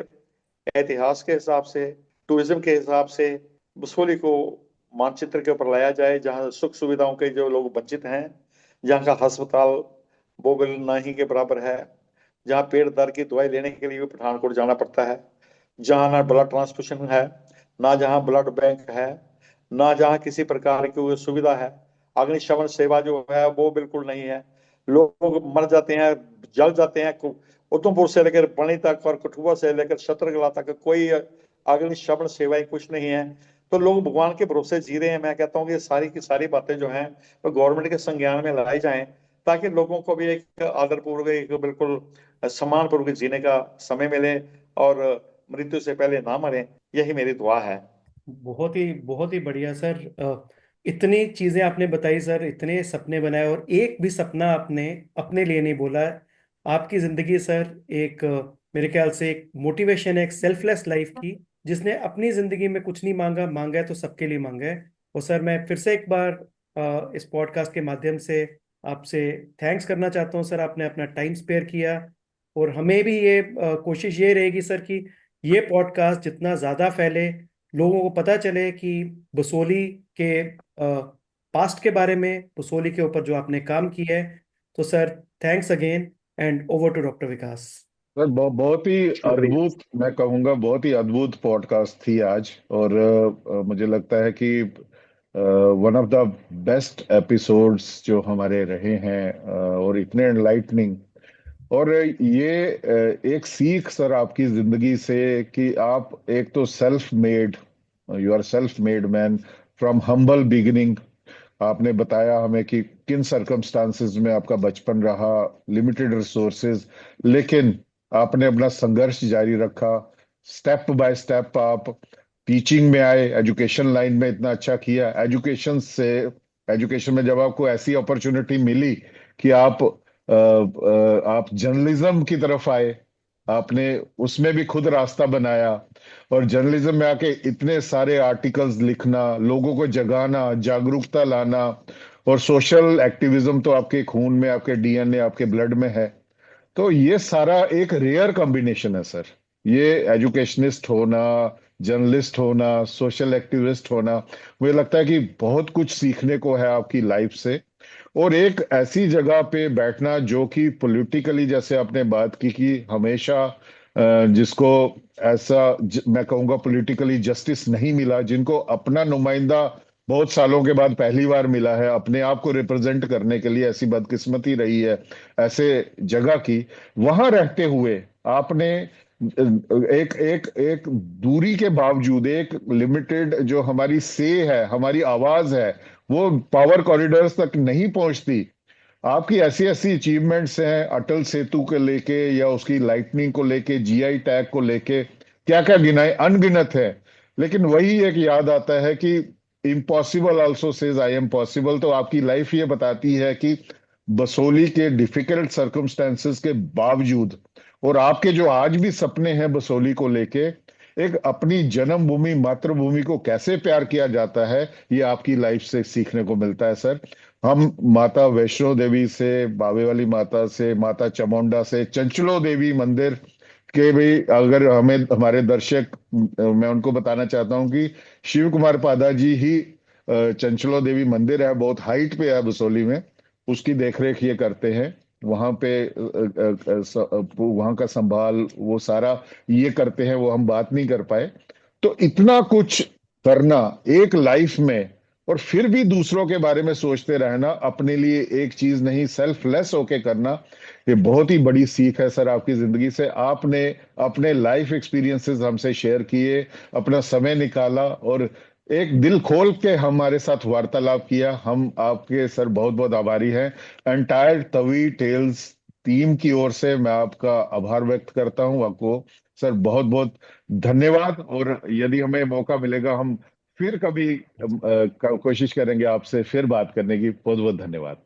इतिहास के हिसाब से, टूरिज्म के हिसाब से बसोली को मानचित्र के ऊपर लाया जाए, जहाँ सुख सुविधाओं के जो लोग वंचित हैं, जहाँ का अस्पताल वो बिल नहीं के बराबर है, जहाँ पेट दर्द की दवाई लेने के लिए भी पठानकोट जाना पड़ता है, जहाँ ना ब्लड ट्रांसफ्यूजन है, ना जहाँ ब्लड बैंक है, ना जहाँ किसी प्रकार की कोई सुविधा है। अग्निशमन सेवा जो है वो बिल्कुल नहीं है। लोग मर जाते हैं, जल जाते हैं। उधमपुर से लेकर बनी तक और कठुआ से लेकर छतरगला तक कोई अग्निशमन सेवाएं कुछ नहीं है। तो लोग भगवान के भरोसे जी रहे हैं। मैं कहता हूँ कि सारी की सारी बातें जो हैं वो गवर्नमेंट के संज्ञान में लाई जाएं, ताकि लोगों को भी एक आदरपूर्वक, एक बिल्कुल सम्मान पूर्वक जीने का समय मिले और मृत्यु से पहले ना मरें। यही मेरी दुआ है। बहुत ही बढ़िया सर। इतनी चीजें आपने बताई सर, इतने सपने बनाए और एक भी सपना आपने अपने लिए नहीं बोला है। आपकी जिंदगी सर एक मेरे ख्याल से एक मोटिवेशन है, एक सेल्फलेस लाइफ की, जिसने अपनी जिंदगी में कुछ नहीं मांगा, मांगा है तो सबके लिए मांगा है। और सर मैं फिर से एक बार इस पॉडकास्ट के माध्यम से आपसे थैंक्स करना चाहता हूँ सर। आपने अपना टाइम स्पेयर किया और हमें भी ये कोशिश ये रहेगी सर कि ये पॉडकास्ट जितना ज्यादा फैले, लोगों को पता चले कि बसोली के पास्ट के बारे में, बसोली के ऊपर जो आपने काम किया है। तो sir thanks again and over to doctor Vikas. Sir बहुत ही शुक्रिया। अद्भुत, मैं कहूँगा बहुत ही अद्भुत पॉडकास्ट थी आज। और मुझे लगता है कि one of the best episodes जो हमारे रहे हैं, और इतने एनलाइटनिंग। और ये एक सीख सर आपकी जिंदगी से कि आप एक तो self made, you are self made man from humble beginning. आपने बताया हमें कि किन सर्कमस्टांसेस में आपका बचपन रहा, लिमिटेड रिसोर्सेज, लेकिन आपने अपना संघर्ष जारी रखा। स्टेप बाय स्टेप आप टीचिंग में आए, एजुकेशन लाइन में इतना अच्छा किया। एजुकेशन में जब आपको ऐसी अपॉर्चुनिटी मिली कि आप जर्नलिज्म की तरफ आए, आपने उसमें भी खुद रास्ता बनाया। और जर्नलिज्म में आके इतने सारे आर्टिकल्स लिखना, लोगों को जगाना, जागरूकता लाना, और सोशल एक्टिविज्म तो आपके खून में, आपके डीएनए, आपके ब्लड में है। तो ये सारा एक रेयर कॉम्बिनेशन है सर। ये एजुकेशनिस्ट होना, जर्नलिस्ट होना, सोशल एक्टिविस्ट होना, मुझे लगता है कि बहुत कुछ सीखने को है आपकी लाइफ से। और एक ऐसी जगह पे बैठना जो कि पॉलिटिकली, जैसे आपने बात की कि हमेशा जिसको मैं कहूँगा पॉलिटिकली जस्टिस नहीं मिला, जिनको अपना नुमाइंदा बहुत सालों के बाद पहली बार मिला है अपने आप को रिप्रेजेंट करने के लिए, ऐसी बदकिस्मती रही है ऐसे जगह की, वहां रहते हुए आपने एक एक एक दूरी के बावजूद, एक लिमिटेड जो हमारी से है, हमारी आवाज है, वो पावर कॉरिडोर्स तक नहीं पहुंचती। आपकी ऐसी ऐसी अचीवमेंट्स हैं, अटल सेतु को लेके या उसकी लाइटनिंग को लेके, जीआई टैग को लेके, क्या क्या गिनाए, अनगिनत है। लेकिन वही एक याद आता है कि impossible also says I am possible. तो आपकी लाइफ ये बताती है कि बसोली के डिफिकल्ट सर्कमस्टेंसेस के बावजूद, और आपके जो आज भी सपने हैं बसोली को लेके, एक अपनी जन्मभूमि मातृभूमि को कैसे प्यार किया जाता है, ये आपकी लाइफ से सीखने को मिलता है सर। हम माता वैष्णो देवी से, बावे वाली माता से, माता चामुंडा से, चंचलो देवी मंदिर के भी अगर हमें हमारे दर्शक, मैं उनको बताना चाहता हूं कि शिव कुमार पादा जी ही चंचलो देवी मंदिर है, बहुत हाइट पे है बसोली में, उसकी देखरेख ये करते हैं। वहां पे वहां का संभाल वो सारा ये करते हैं, वो हम बात नहीं कर पाए। तो इतना कुछ करना एक लाइफ में, और फिर भी दूसरों के बारे में सोचते रहना, अपने लिए एक चीज नहीं, सेल्फलेस होके करना, ये बहुत ही बड़ी सीख है सर आपकी जिंदगी से। आपने अपने लाइफ एक्सपीरियंसेस हमसे शेयर किए, अपना समय निकाला और एक दिल खोल के हमारे साथ वार्तालाप किया। हम आपके सर बहुत बहुत आभारी हैं। एंटायर तवी टेल्स टीम की ओर से मैं आपका आभार व्यक्त करता हूं। आपको सर बहुत बहुत धन्यवाद। और यदि हमें मौका मिलेगा, हम फिर कभी कोशिश करेंगे आपसे फिर बात करने की। बहुत बहुत धन्यवाद।